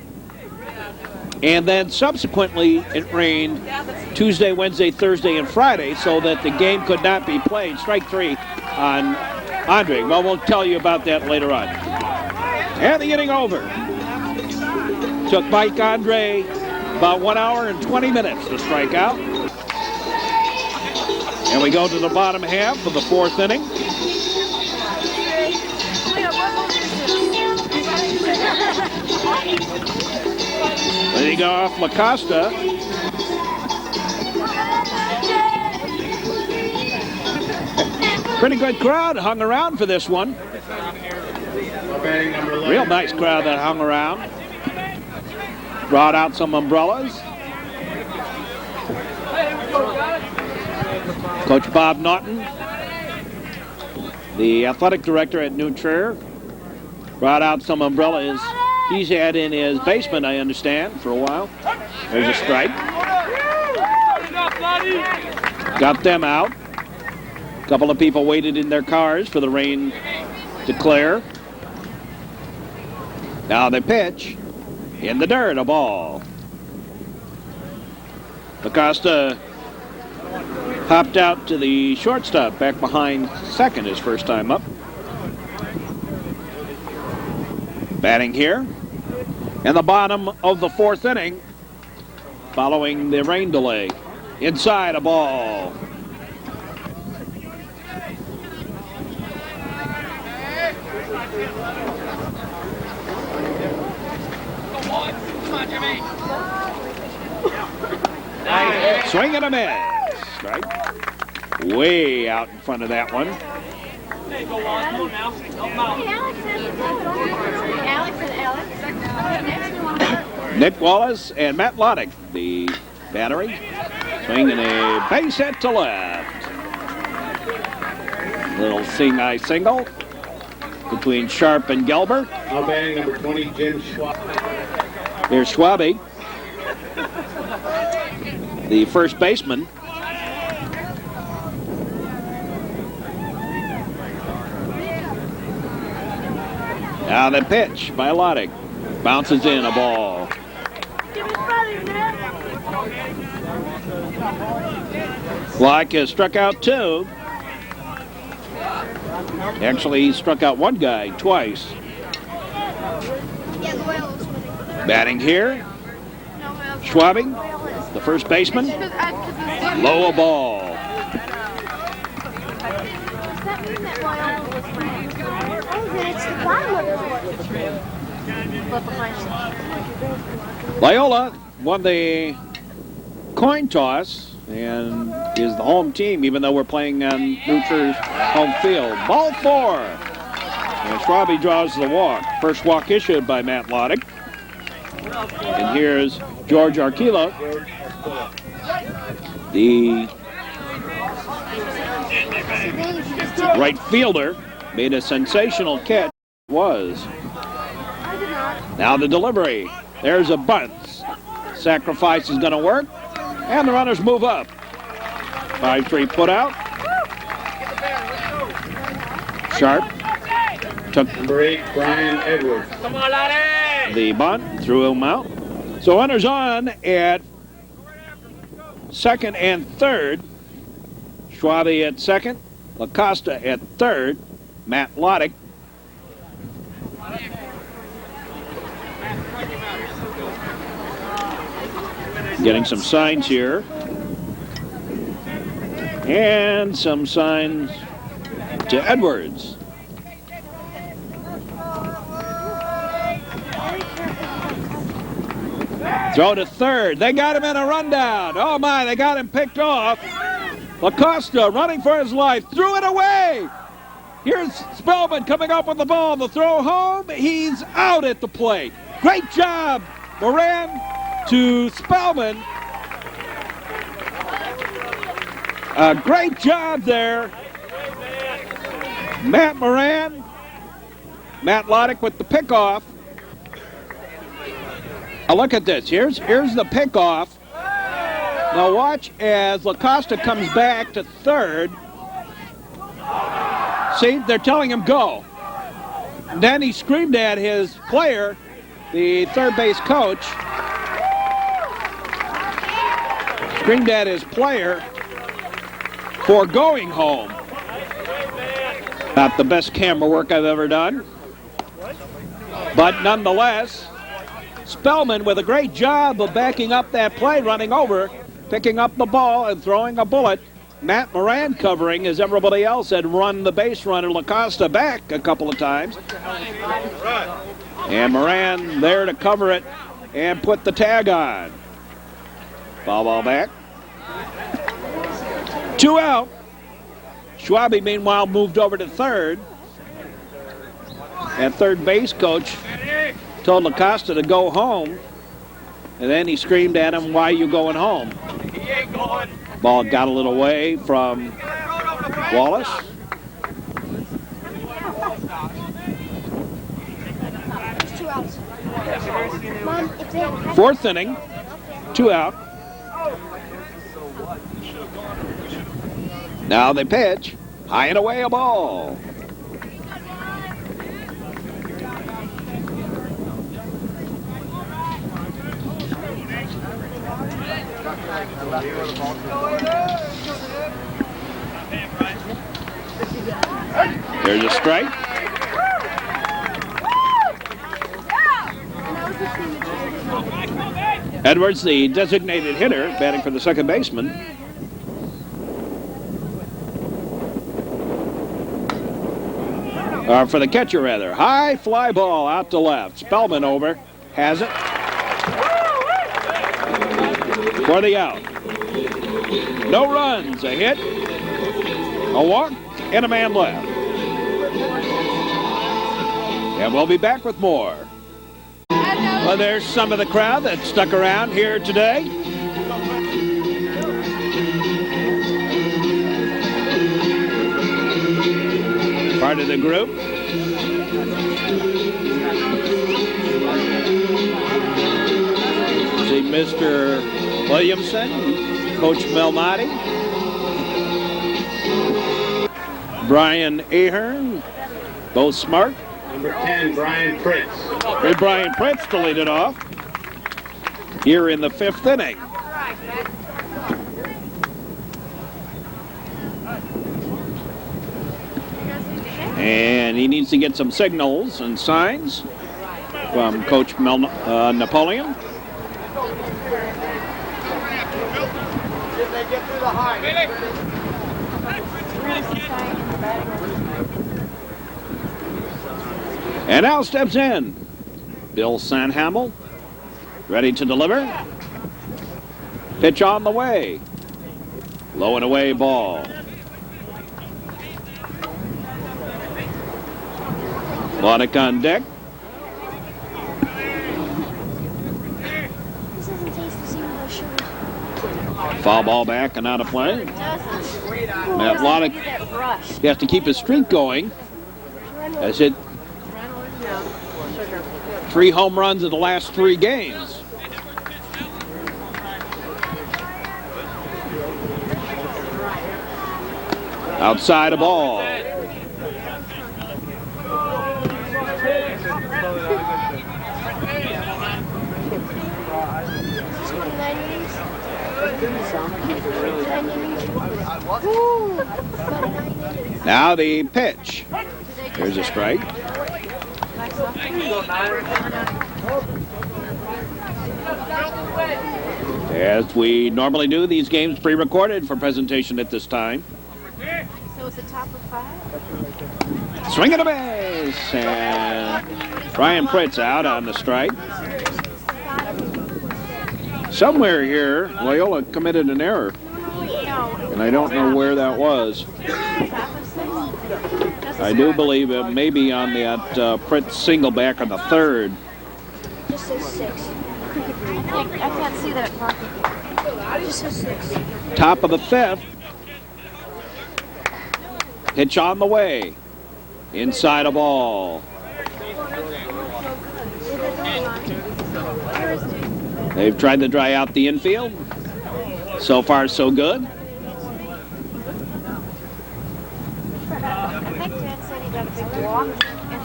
And then subsequently it rained Tuesday, Wednesday, Thursday, and Friday so that the game could not be played. Strike three on Andre. Well, we'll tell you about that later on. And the inning over. Took Mike Andre about 1 hour and 20 minutes to strike out. And we go to the bottom half of the fourth inning. Leading off LaCosta. Pretty good crowd hung around for this one. Real nice crowd that hung around. Brought out some umbrellas. Coach Bob Naughton, the athletic director at New Trier, brought out some umbrellas he's had in his basement, I understand, for a while. There's a strike. Got them out. A couple of people waited in their cars for the rain to clear. Now they pitch. In the dirt, a ball. LaCosta hopped out to the shortstop, back behind second his first time up. Batting here in the bottom of the fourth inning following the rain delay. Inside, a ball. Swing and a miss. Strike. Way out in front of that one. Nick Wallace and Matt Lottich, the battery. Swinging a base hit to left. Little seeing-eye single between Sharp and Gelbert. Now batting number 20, Jim Schwab. Here's Schwabe, the first baseman. Now the pitch by Lottich. Bounces in, a ball. Lottich has struck out two. Actually, he struck out one guy twice. Batting here, Schwabing, the first baseman. Low, a ball. Loyola won the coin toss and is the home team, even though we're playing on New Trier's home field. Ball four. And Schwabe draws the walk. First walk issued by Matt Lottich. And here's George Arquila, the right fielder, made a sensational catch. Now the delivery. There's a bunt. Sacrifice is going to work, and the runners move up. 5-3 put out. Sharp took Number 8, Brian Edwards. the bunt, threw him out. So runners on at second and third. Schwabe at second, LaCosta at third, Matt Lottich. Getting some signs here. And some signs to Edwards. Throw to third. They got him in a rundown. Oh my, they got him picked off. LaCosta running for his life. Threw it away. Here's Spellman coming up with the ball. The throw home. He's out at the plate. Great job, Moran to Spellman. A great job there. Matt Moran. Matt Lottich with the pickoff. Now look at this. Here's the pickoff. Now watch as LaCosta comes back to third. See, they're telling him go. And then he screamed at his player, the third base coach. screamed at his player for going home. Not the best camera work I've ever done. But nonetheless, Spellman with a great job of backing up that play, running over, picking up the ball and throwing a bullet. Matt Moran covering as everybody else had run the base runner LaCosta back a couple of times. And Moran there to cover it and put the tag on. Foul ball back. 2 out. Schwabe, meanwhile, moved over to third. And third base coach told LaCosta to go home. And then he screamed at him, "Why are you going home?" He ain't going. Ball got a little away from Wallace. Fourth inning, 2 out. Now they pitch. High and away, a ball. There's a strike. Edwards, the designated hitter, batting for the second baseman. Or for the catcher, rather. High fly ball out to left. Spellman over. Has it. For the out. No runs. A hit. A walk. And a man left. And we'll be back with more. Well, there's some of the crowd that stuck around here today. Part of the group. See Mr. Williamson, Coach Melmati, Brian Ahern, both smart. Number 10, Brian Pritz. Hey, Brian Pritz to lead it off here in the 5th inning. And he needs to get some signals and signs from Coach Napoleon. And now steps in Bill Sanhamel, ready to deliver. Pitch on the way. Low and away ball. Lottich on deck. Foul ball back and out of play. Matt Lottich, he has to keep his streak going. Has hit 3 home runs in the last 3 games. Outside a ball. Now the pitch. There's a strike. As we normally do, these games pre-recorded for presentation at this time. So it's the top of 5? Swing and a base, and Brian Pritz out on the strike. Somewhere here, Loyola committed an error, and I don't know where that was. I do believe it may be on that Pritz single back on the 3rd. Just says 6. I can't see that part. Just says 6. Top of the 5th. Pitch on the way. Inside a ball. They've tried to dry out the infield. So far, so good.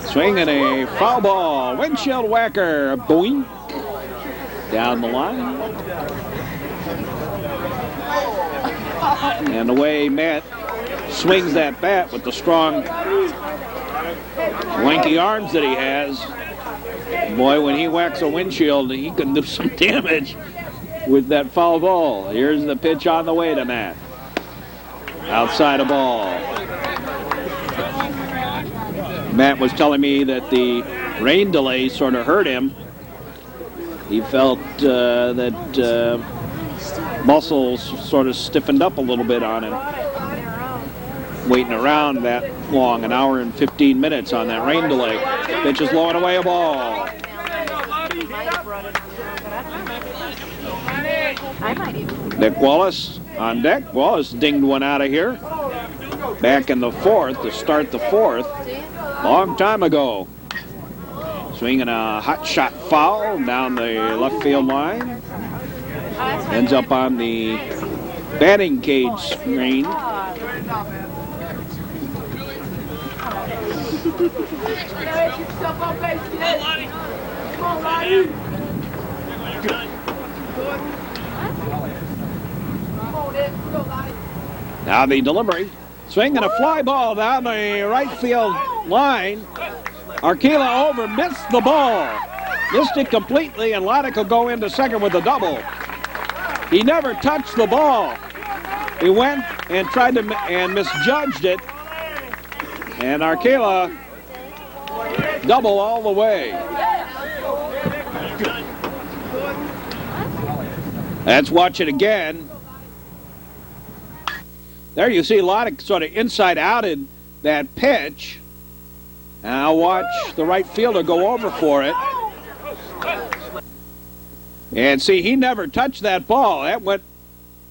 Swing and a foul ball. Windshield whacker. Boing. Down the line. And the way Matt swings that bat with the strong, lanky arms that he has, boy, when he whacks a windshield, he can do some damage with that foul ball. Here's the pitch on the way to Matt. Outside a ball. Matt was telling me that the rain delay sort of hurt him. He felt that muscles sort of stiffened up a little bit on him. Waiting around that long, an hour and 15 minutes on that rain delay. Pitch is low and away a ball. Nick Wallace on deck. Wallace dinged one out of here. Back in the fourth to start the fourth. Long time ago. Swinging a hot shot foul down the left field line. Ends up on the batting cage screen. Now the delivery. Swinging a fly ball down the right field line. Arkela over, missed the ball. Missed it completely, and Lottich will go into second with a double. He never touched the ball. He went and tried to and misjudged it. And Arkela double all the way. Let's watch it again. There you see Lottich sort of inside-outed that pitch. Now watch the right fielder go over for it. And see, he never touched that ball. That went.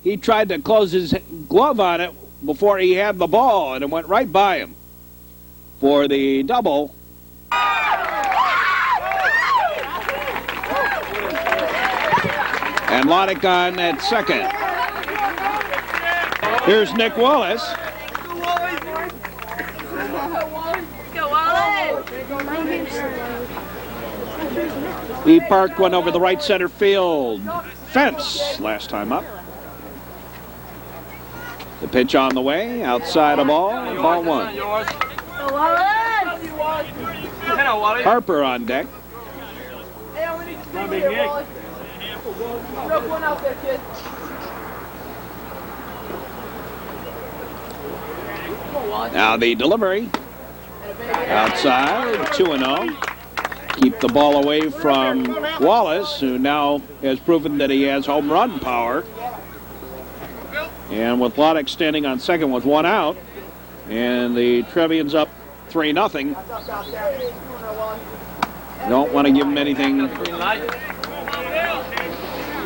He tried to close his glove on it before he had the ball, and it went right by him for the double. And Lottich on at second. Here's Nick Wallace. He parked one over the right center field fence last time up. The pitch on the way, outside a ball, ball one. Harper on deck. Now the delivery. Outside, 2-0. Keep the ball away from Wallace, who now has proven that he has home run power. And with Lottich standing on second with one out, and the Trevians up 3-0. Don't want to give him anything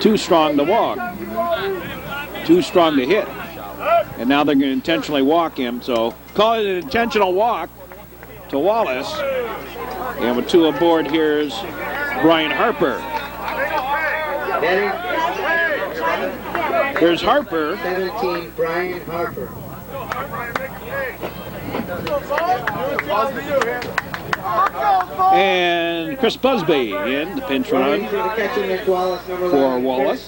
too strong to walk, too strong to hit. And now they're going to intentionally walk him, so call it an intentional walk to Wallace. And with two aboard, here's Brian Harper. Here's Harper. 17, Brian Harper. And Chris Busby in the pinch run for Wallace.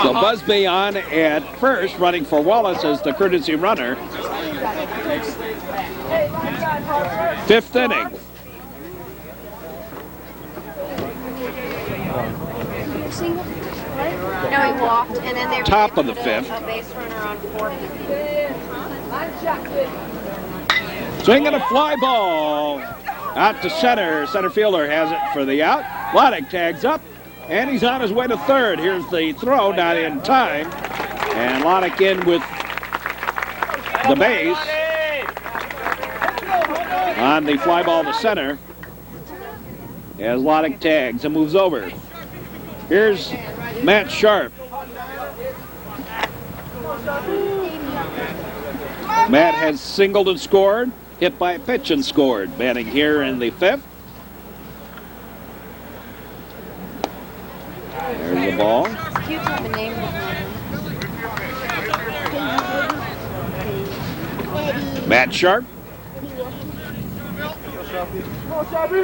So Busby on at first, running for Wallace as the courtesy runner. Fifth inning. No, he walked, and then they Top of the fifth. A base runner on fourth. Swinging a fly ball out to center. Center fielder has it for the out. Lottich tags up, and he's on his way to third. Here's the throw, not in time. And Lottich in with the base on the fly ball to center. As Lottich tags and moves over. Here's Matt Sharp. Matt has singled and scored, hit by a pitch and scored. Batting here in the fifth. There's the ball. Matt Sharp.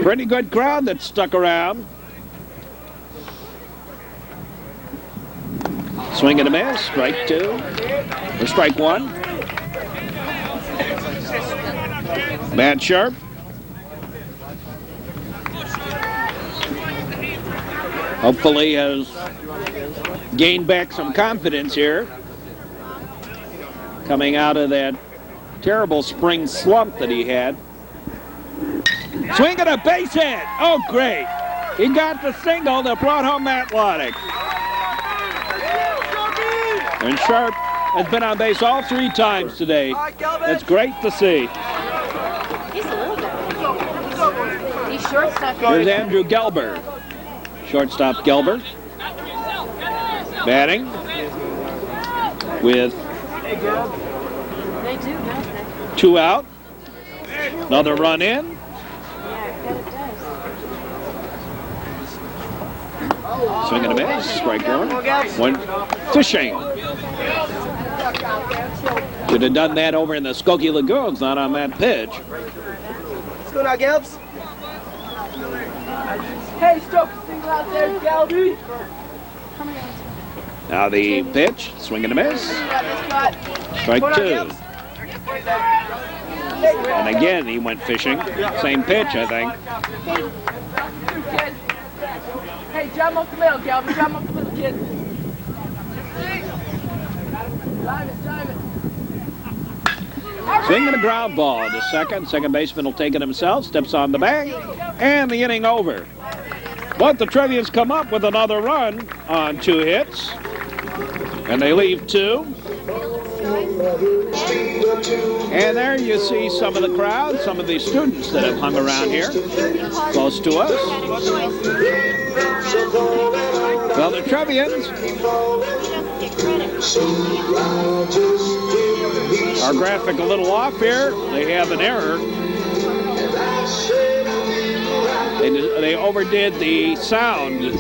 Pretty good crowd that stuck around. Swing and a miss. Strike two. Or strike one. Matt Sharp. Hopefully has gained back some confidence here. Coming out of that terrible spring slump that he had. Swing and a base hit. Oh, great. He got the single that brought home Matt Lottich. And Sharp has been on base all 3 times today. That's great to see. He's a little bit. He's shortstop. Here's Andrew Gelber. Shortstop Gelber. Batting with They do, don't they? 2 out. Another run in. Yeah, I bet it does. Swing and a miss. Strike one. Fishing. Should have done that over in the Skokie Lagoons, not on that pitch. What's going on, Gelbs? Hey, Stoke, single out there, Gelby. Now the pitch. Swing and a miss. Strike two. And again, he went fishing. Same pitch, I think. Hey, jump up the middle, Gelby. Jump up the middle, kid. Drive it. Swing and a ground ball to second. Second baseman will take it himself. Steps on the bag. And the inning over. But the Trevians come up with another run on 2 hits. And they leave 2. And there you see some of the crowd, some of the students that have hung around here, close to us. Well, the Trevians our graphic a little off here. They have an error. They overdid the sound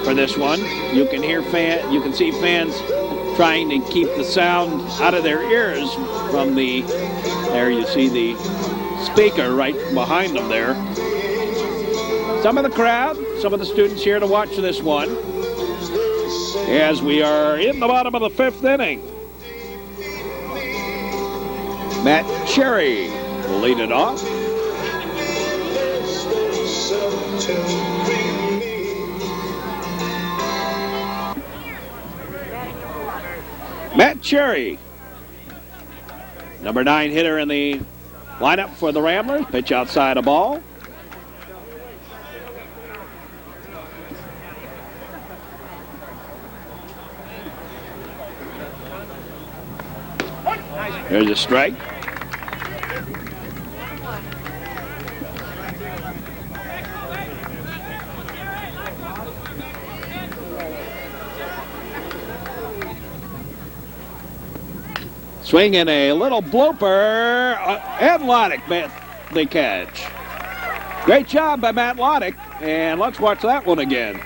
for this one. You can hear you can see fans trying to keep the sound out of their ears from the. There you see the speaker right behind them there. Some of the crowd, some of the students here to watch this one, as we are in the bottom of the 5th inning. Matt Cherry will lead it off. Matt Cherry, number 9 hitter in the lineup for the Ramblers. Pitch outside a ball. There's a strike. Swinging a little blooper, and Lottich made the catch. Great job by Matt Lottich, and let's watch that one again.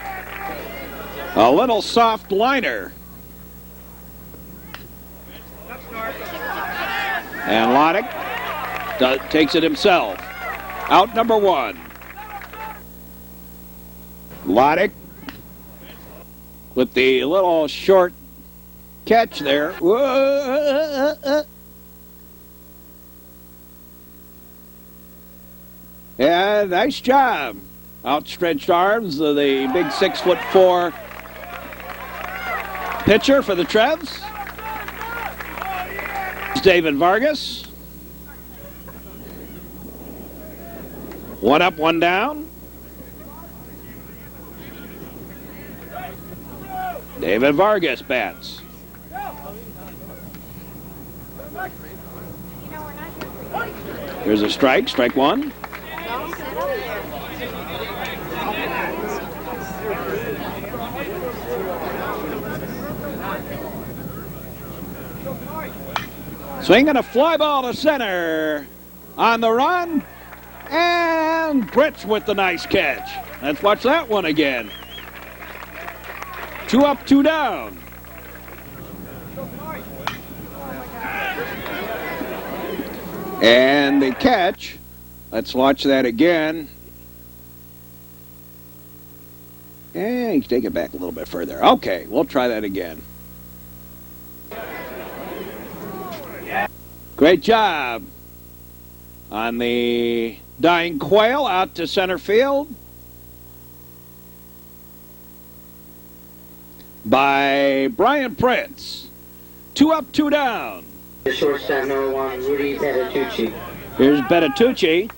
A little soft liner. And Lottich takes it himself. Out number 1. Lottich with the little short catch there. Yeah, nice job. Outstretched arms of the big 6'4" pitcher for the Trevs. David Vargas. 1 up, 1 down. David Vargas bats. Here's a strike, strike 1. Swinging a fly ball to center. On the run. And Pritz with the nice catch. Let's watch that one again. 2 up, 2 down. And the catch Let's watch that again. And take it back a little bit further. Okay, we'll try that again. Great job on the dying quail out to center field by Brian Prince. 2 up, 2 down. The shortstop, number 1, Rudy Patitucci. Here's Patitucci.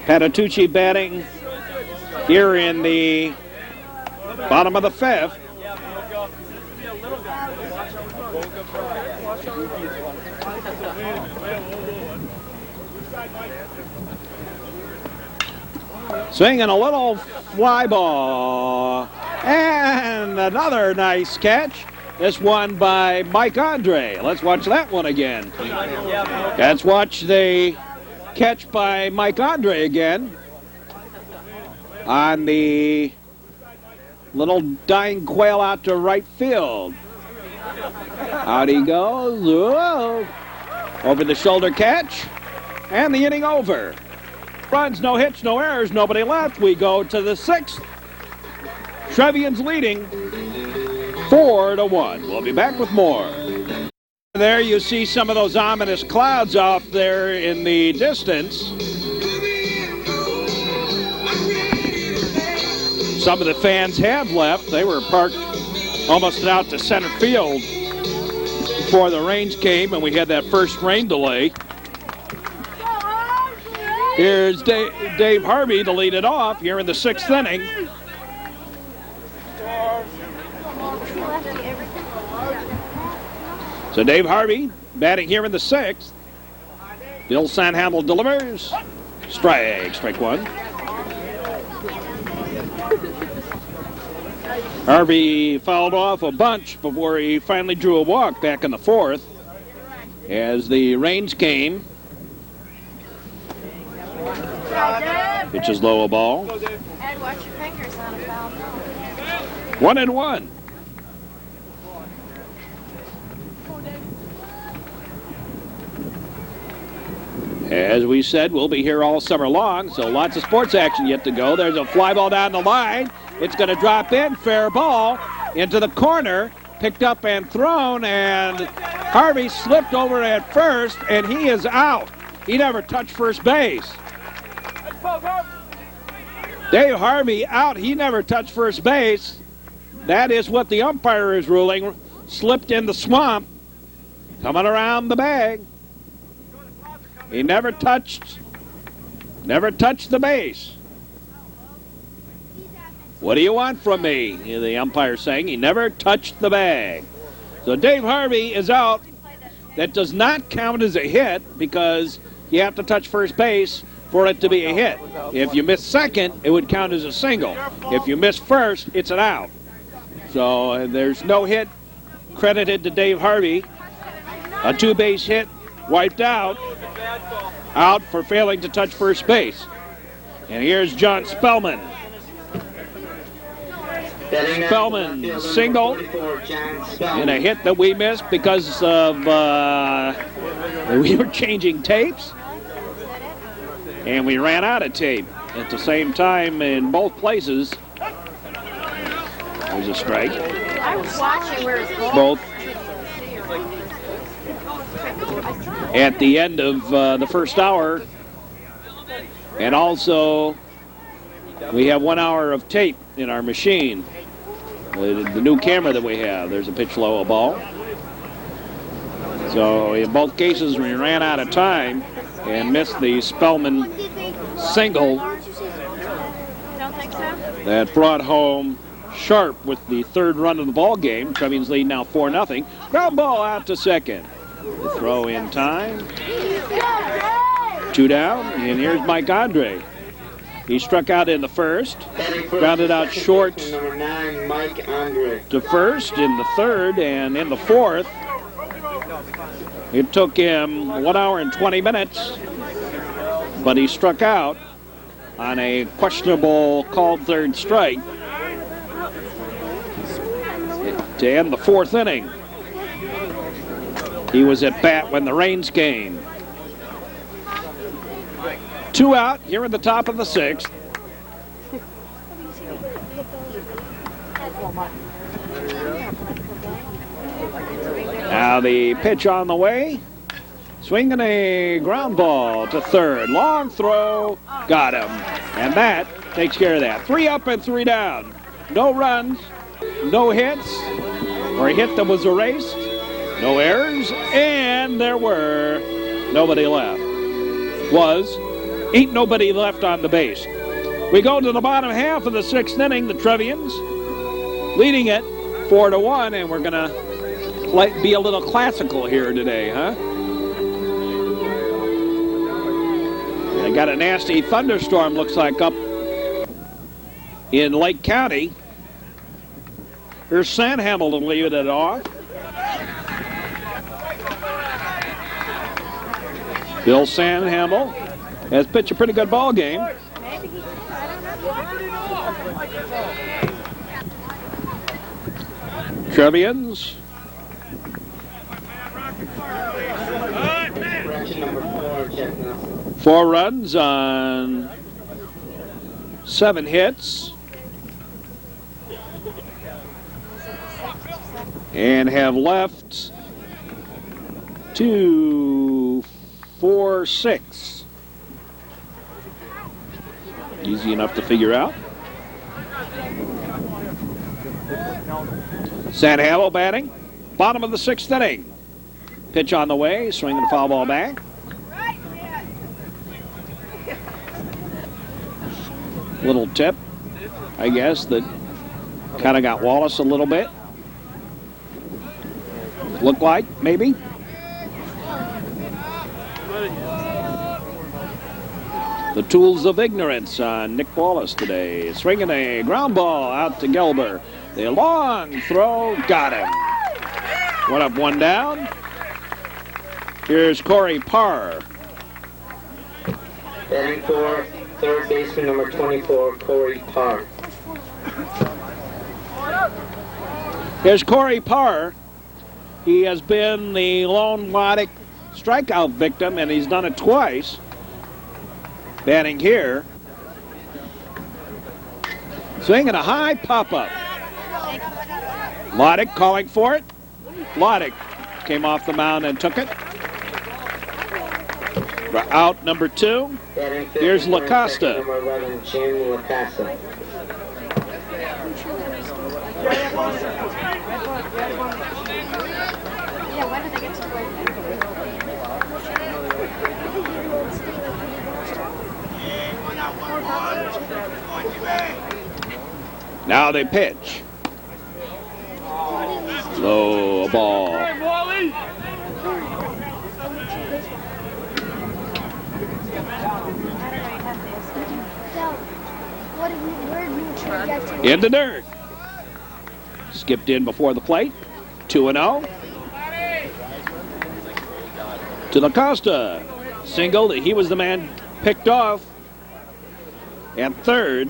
Patitucci batting here in the bottom of the 5th. Swinging a little fly ball. And another nice catch. This one by Mike Andre. Let's watch that one again. Let's watch the catch by Mike Andre again on the little dying quail out to right field. Out he goes. Whoa. Over the shoulder catch. And the inning over. Runs, no hits, no errors, nobody left. We go to the 6th. Trevians leading 4-1. We'll be back with more. There you see some of those ominous clouds off there in the distance. Some of the fans have left. They were parked almost out to center field before the rains came and we had that first rain delay. Here's Dave Harvey to lead it off here in the 6th inning. So Dave Harvey batting here in the 6th. Bill Sandhamel delivers. Strike 1. Harvey fouled off a bunch before he finally drew a walk back in the 4th as the rains came. Pitches low a ball. Ed, watch your fingers on a foul. 1-1. As we said, we'll be here all summer long, so lots of sports action yet to go. There's a fly ball down the line. It's going to drop in. Fair ball into the corner. Picked up and thrown, and Harvey slipped over at first, and he is out. He never touched first base. Dave Harvey out. He never touched first base. That is what the umpire is ruling. Slipped in the swamp. Coming around the bag. He never touched the base. What do you want from me? The umpire saying he never touched the bag. So Dave Harvey is out. That does not count as a hit because you have to touch first base for it to be a hit. If you miss second, it would count as a single. If you miss first, it's an out. So there's no hit credited to Dave Harvey. A 2-base hit wiped out for failing to touch first base. And here's John Spellman. Spellman single in a hit that we missed because of we were changing tapes and we ran out of tape at the same time in both places. There's a strike. I was watching where it's going. Both at the end of the first hour, and also we have 1 hour of tape in our machine. The new camera that we have. There's a pitch low, a ball. So in both cases we ran out of time and missed the Spellman single Don't think so? that brought home Sharp with the 3rd run of the ball game. Trevians lead now 4-0. Ground ball out to second. The throw in time. 2 down, and here's Mike Andre. He struck out in the 1st, grounded out short Number 9, Mike Andre. to first in the 3rd, and in the 4th, it took him 1 hour and 20 minutes, but he struck out on a questionable called 3rd strike to end the 4th inning. He was at bat when the rains came. 2 out here at the top of the 6th. Now the pitch on the way. Swinging a ground ball to third. Long throw. Got him. And that takes care of that. 3 up and 3 down. No runs. No hits. Or a hit that was erased. No errors. And there were nobody left. Ain't nobody left on the base. We go to the bottom half of the 6th inning. The Trevians leading it 4-1. And we're going to be a little classical here today, huh? They got a nasty thunderstorm, looks like, up in Lake County. Here's Sandhamel to lead it off. Bill Sandhamel has pitched a pretty good ball game. Trevians. Number 4, Jeff Nelson. 4 runs on 7 hits. And have left 2, 4, 6. Easy enough to figure out. Sandhamel batting. Bottom of the 6th inning. Pitch on the way. Swinging the foul ball back. Little tip, I guess, that kind of got Wallace a little bit. Looked like, maybe. The tools of ignorance on Nick Wallace today. Swinging a ground ball out to Gelber. The long throw, got him. 1 up, 1 down. Here's Corey Parr. Batting for third baseman number 24, Corey Parr. Here's Corey Parr. He has been the lone Lottich strikeout victim, and he's done it twice. Batting here. Swinging a high pop-up. Lottich calling for it. Lottich came off the mound and took it. Out number 2. Here's LaCosta. Number 11, Jim LaCosta. Now they pitch. Low ball. In the dirt. Skipped in before the plate. 2-0. To LaCosta. Single. He was the man picked off. And third.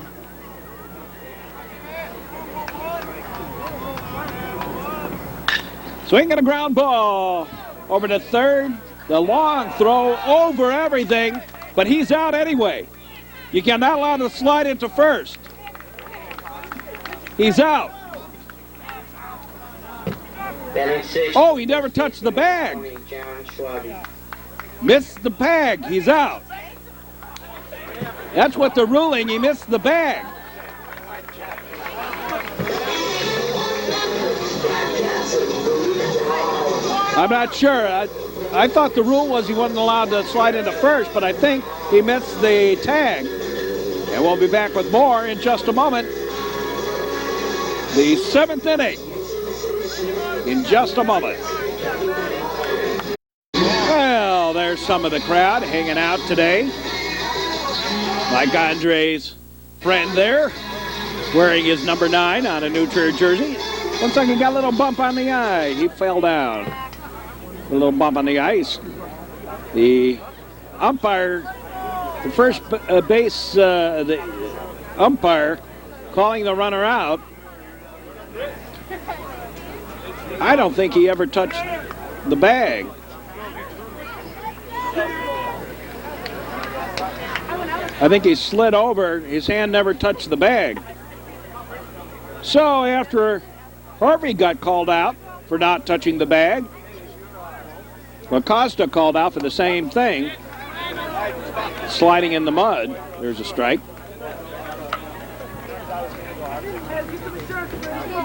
Swinging a ground ball over to third. The long throw over everything, but he's out anyway. You cannot allow him to slide into first. He's out. Oh, he never touched the bag. Missed the bag. He's out. That's what they're ruling. He missed the bag. I'm not sure. I thought the rule was he wasn't allowed to slide into first, but I think he missed the tag. And we'll be back with more in just a moment. The 7th inning in just a moment. Well, there's some of the crowd hanging out today. Like Andre's friend there, wearing his number 9 on a new Trier jersey. Looks like he got a little bump on the eye. He fell down. A little bump on the ice. The umpire, the first base, the umpire calling the runner out. I don't think he ever touched the bag. I think he slid over. His hand never touched the bag. So after Harvey got called out for not touching the bag, Acosta called out for the same thing, sliding in the mud. There's a strike,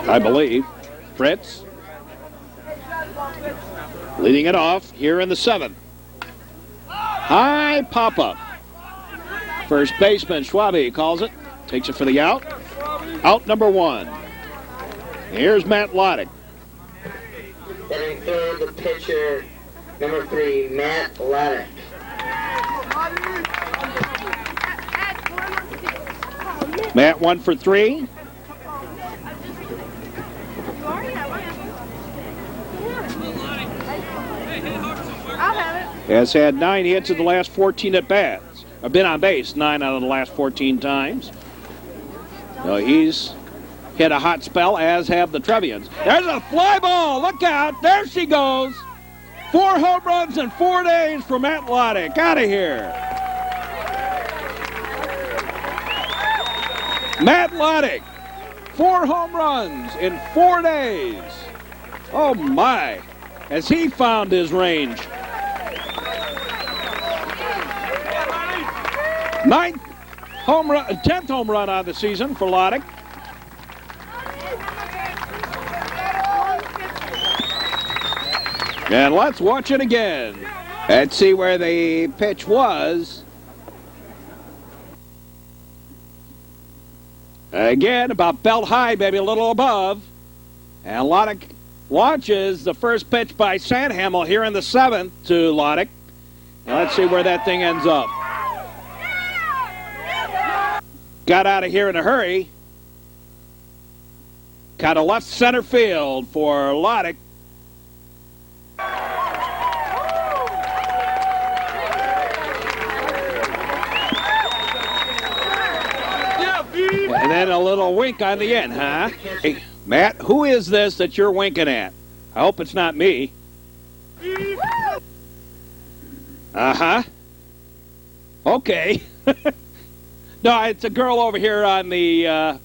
I believe. Fritz leading it off here in the 7th. High pop-up. First baseman Schwabe calls it. Takes it for the out. Out number 1. Here's Matt Lottich. Batting third, the pitcher, number 3, Matt Lottich. Matt 1 for 3. Has had 9 hits in the last 14 at-bats. I've been on base 9 out of the last 14 times. So he's hit a hot spell, as have the Trevians. There's a fly ball. Look out. There she goes. 4 home runs in 4 days for Matt Lottich. Out of here. Matt Lottich, 4 home runs in 4 days. Oh, my. Has he found his range. 10th home run on the season for Lottich. And let's watch it again. Let's see where the pitch was. Again, about belt high, maybe a little above. And Lottich launches the first pitch by Sandhamel here in the 7th to Lottich. And let's see where that thing ends up. Got out of here in a hurry. Got a left center field for Lottich. And then a little wink on the end, huh? Hey, Matt, who is this that you're winking at? I hope it's not me. Uh-huh. Okay. No, it's a girl over here on the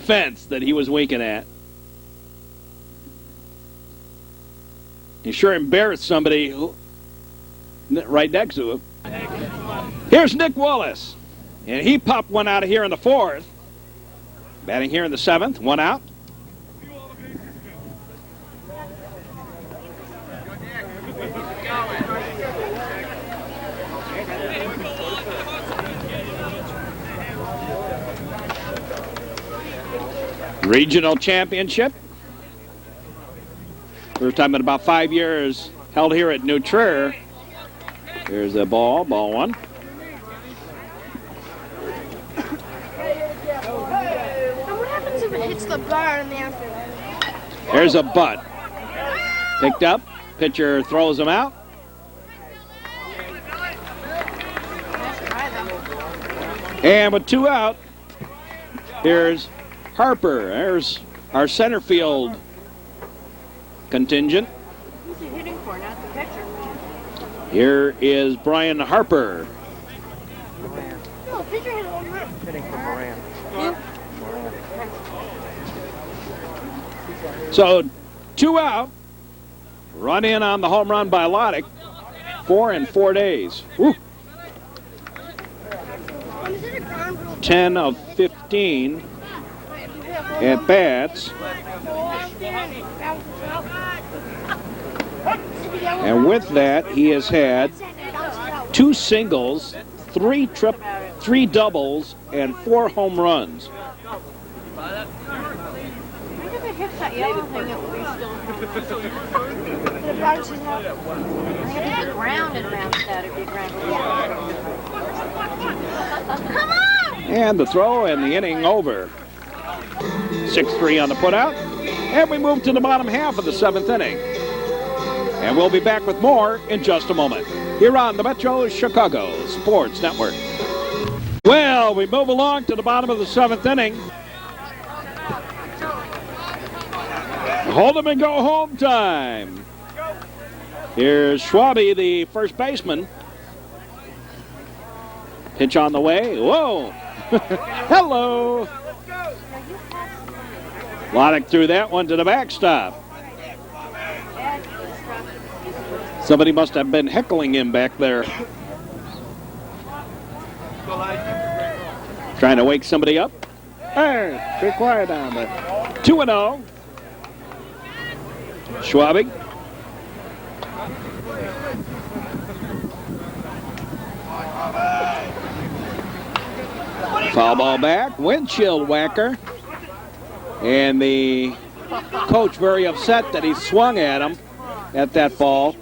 fence that he was winking at. He sure embarrassed somebody right next to him. Here's Nick Wallace. And he popped one out of here in the 4th. Batting here in the 7th, 1 out. Regional championship. First time in about 5 years held here at New Trier. Here's the ball 1. Hits the bar in the afternoon. There's a butt. Picked up. Pitcher throws him out. And with 2 out, here's Harper. There's our center field contingent. Who's he hitting for, not the pitcher? Here is Brian Harper. No, pitcher hit a home run. Hitting for Moran. So 2 out. Run in on the home run by Lottich. 4 in 4 days. Woo. 10 of 15 at bats. And with that, he has had 2 singles, 3 doubles, and 4 home runs. That yellow thing that we still it bounces out. I think it's ground and bounced out if you ground it. Come on! And the throw and the inning over. 6-3 on the putout. And we move to the bottom half of the 7th inning. And we'll be back with more in just a moment. Here on the Metro Chicago Sports Network. Well, we move along to the bottom of the 7th inning. Hold 'em and go home time. Here's Schwabe, the first baseman. Pitch on the way. Whoa. Hello. Lottich threw that one to the backstop. Somebody must have been heckling him back there. Trying to wake somebody up. Hey, be quiet down there. 2-0. Schwabig. Foul ball back. Windshield whacker. And the coach very upset that he swung at him at that ball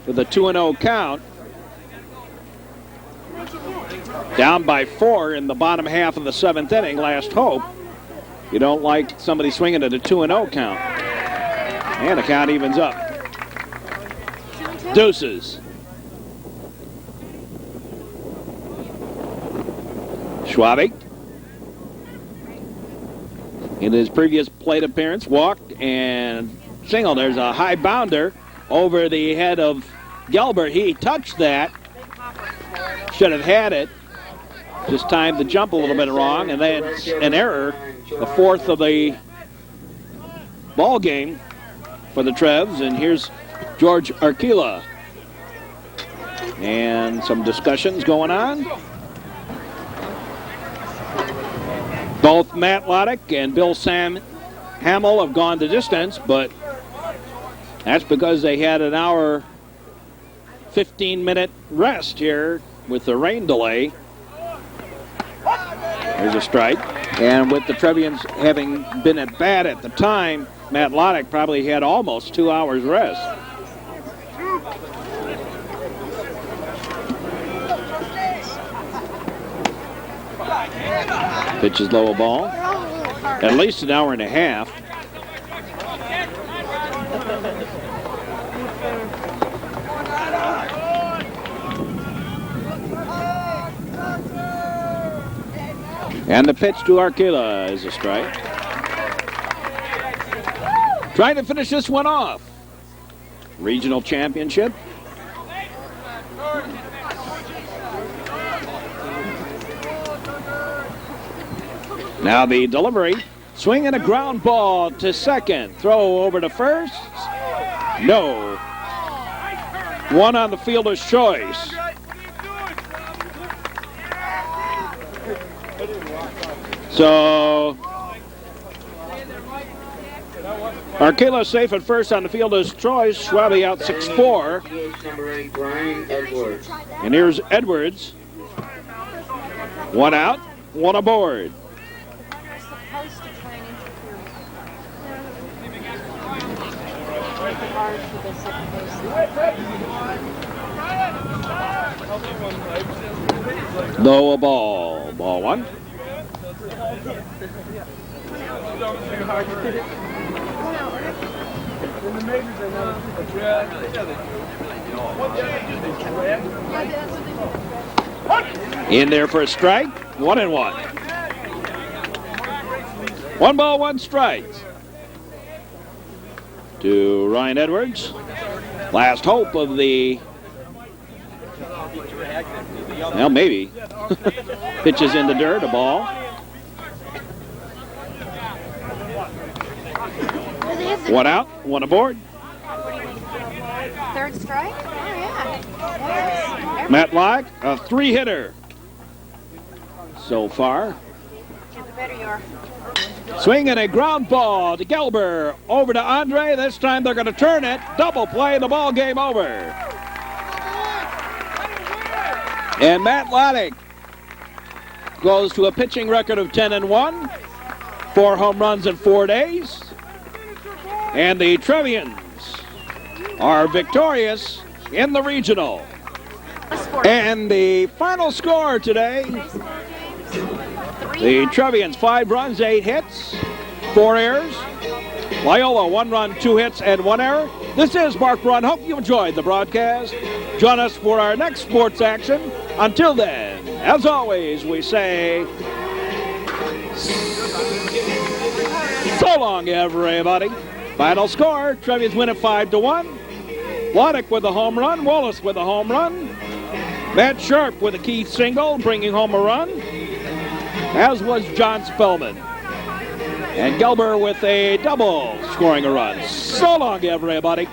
with a 2-0 count. Down by 4 in the bottom half of the 7th inning. Last hope. You don't like somebody swinging at a 2-0 count. And the count evens up. Deuces. Schwabig. In his previous plate appearance, walked and singled. There's a high bounder over the head of Gelber. He touched that. Should have had it. Just timed the jump a little bit wrong, and then an error. The 4th of the ball game for the Trevs. And here's George Arkila. And some discussions going on. Both Matt Lottich and Bill Sam Hamill have gone the distance, but that's because they had an hour, 15-minute rest here with the rain delay. There's a strike. And with the Trevians having been at bat at the time, Matt Lottich probably had almost 2 hours rest. Pitch is low, a ball. At least an hour and a half. And the pitch to Arkila is a strike. Trying to finish this one off. Regional championship. Now the delivery. Swing and a ground ball to second. Throw over to first. No. One on the fielder's choice. So Arkila safe at first on the fielder's choice. Schwabe out 6-4. And here's Edwards. One out, one aboard. Low a ball. Ball one. In there for a strike. 1-1. 1 ball, 1 strike. To Ryan Edwards. Last hope of the, well, maybe. Pitches in the dirt, a ball. One out, one aboard. Third strike? Oh, yeah. Matt Lottich, a 3-hitter so far. The better you are. Swing and a ground ball to Gelber. Over to Andre. This time they're going to turn it. Double play, the ball game over. And Matt Lottich goes to a pitching record of 10-1. 4 home runs in 4 days. And the Trevians are victorious in the regional. And the final score today, the Trevians 5 runs, 8 hits, 4 errors. Loyola 1 run, 2 hits, and 1 error. This is Mark Braun. Hope you enjoyed the broadcast. Join us for our next sports action. Until then, as always, we say so long, everybody. Final score, Trevians win at 5-1. Lottich with a home run, Wallace with a home run. Matt Sharp with a key single, bringing home a run, as was John Spellman. And Gelber with a double, scoring a run. So long, everybody.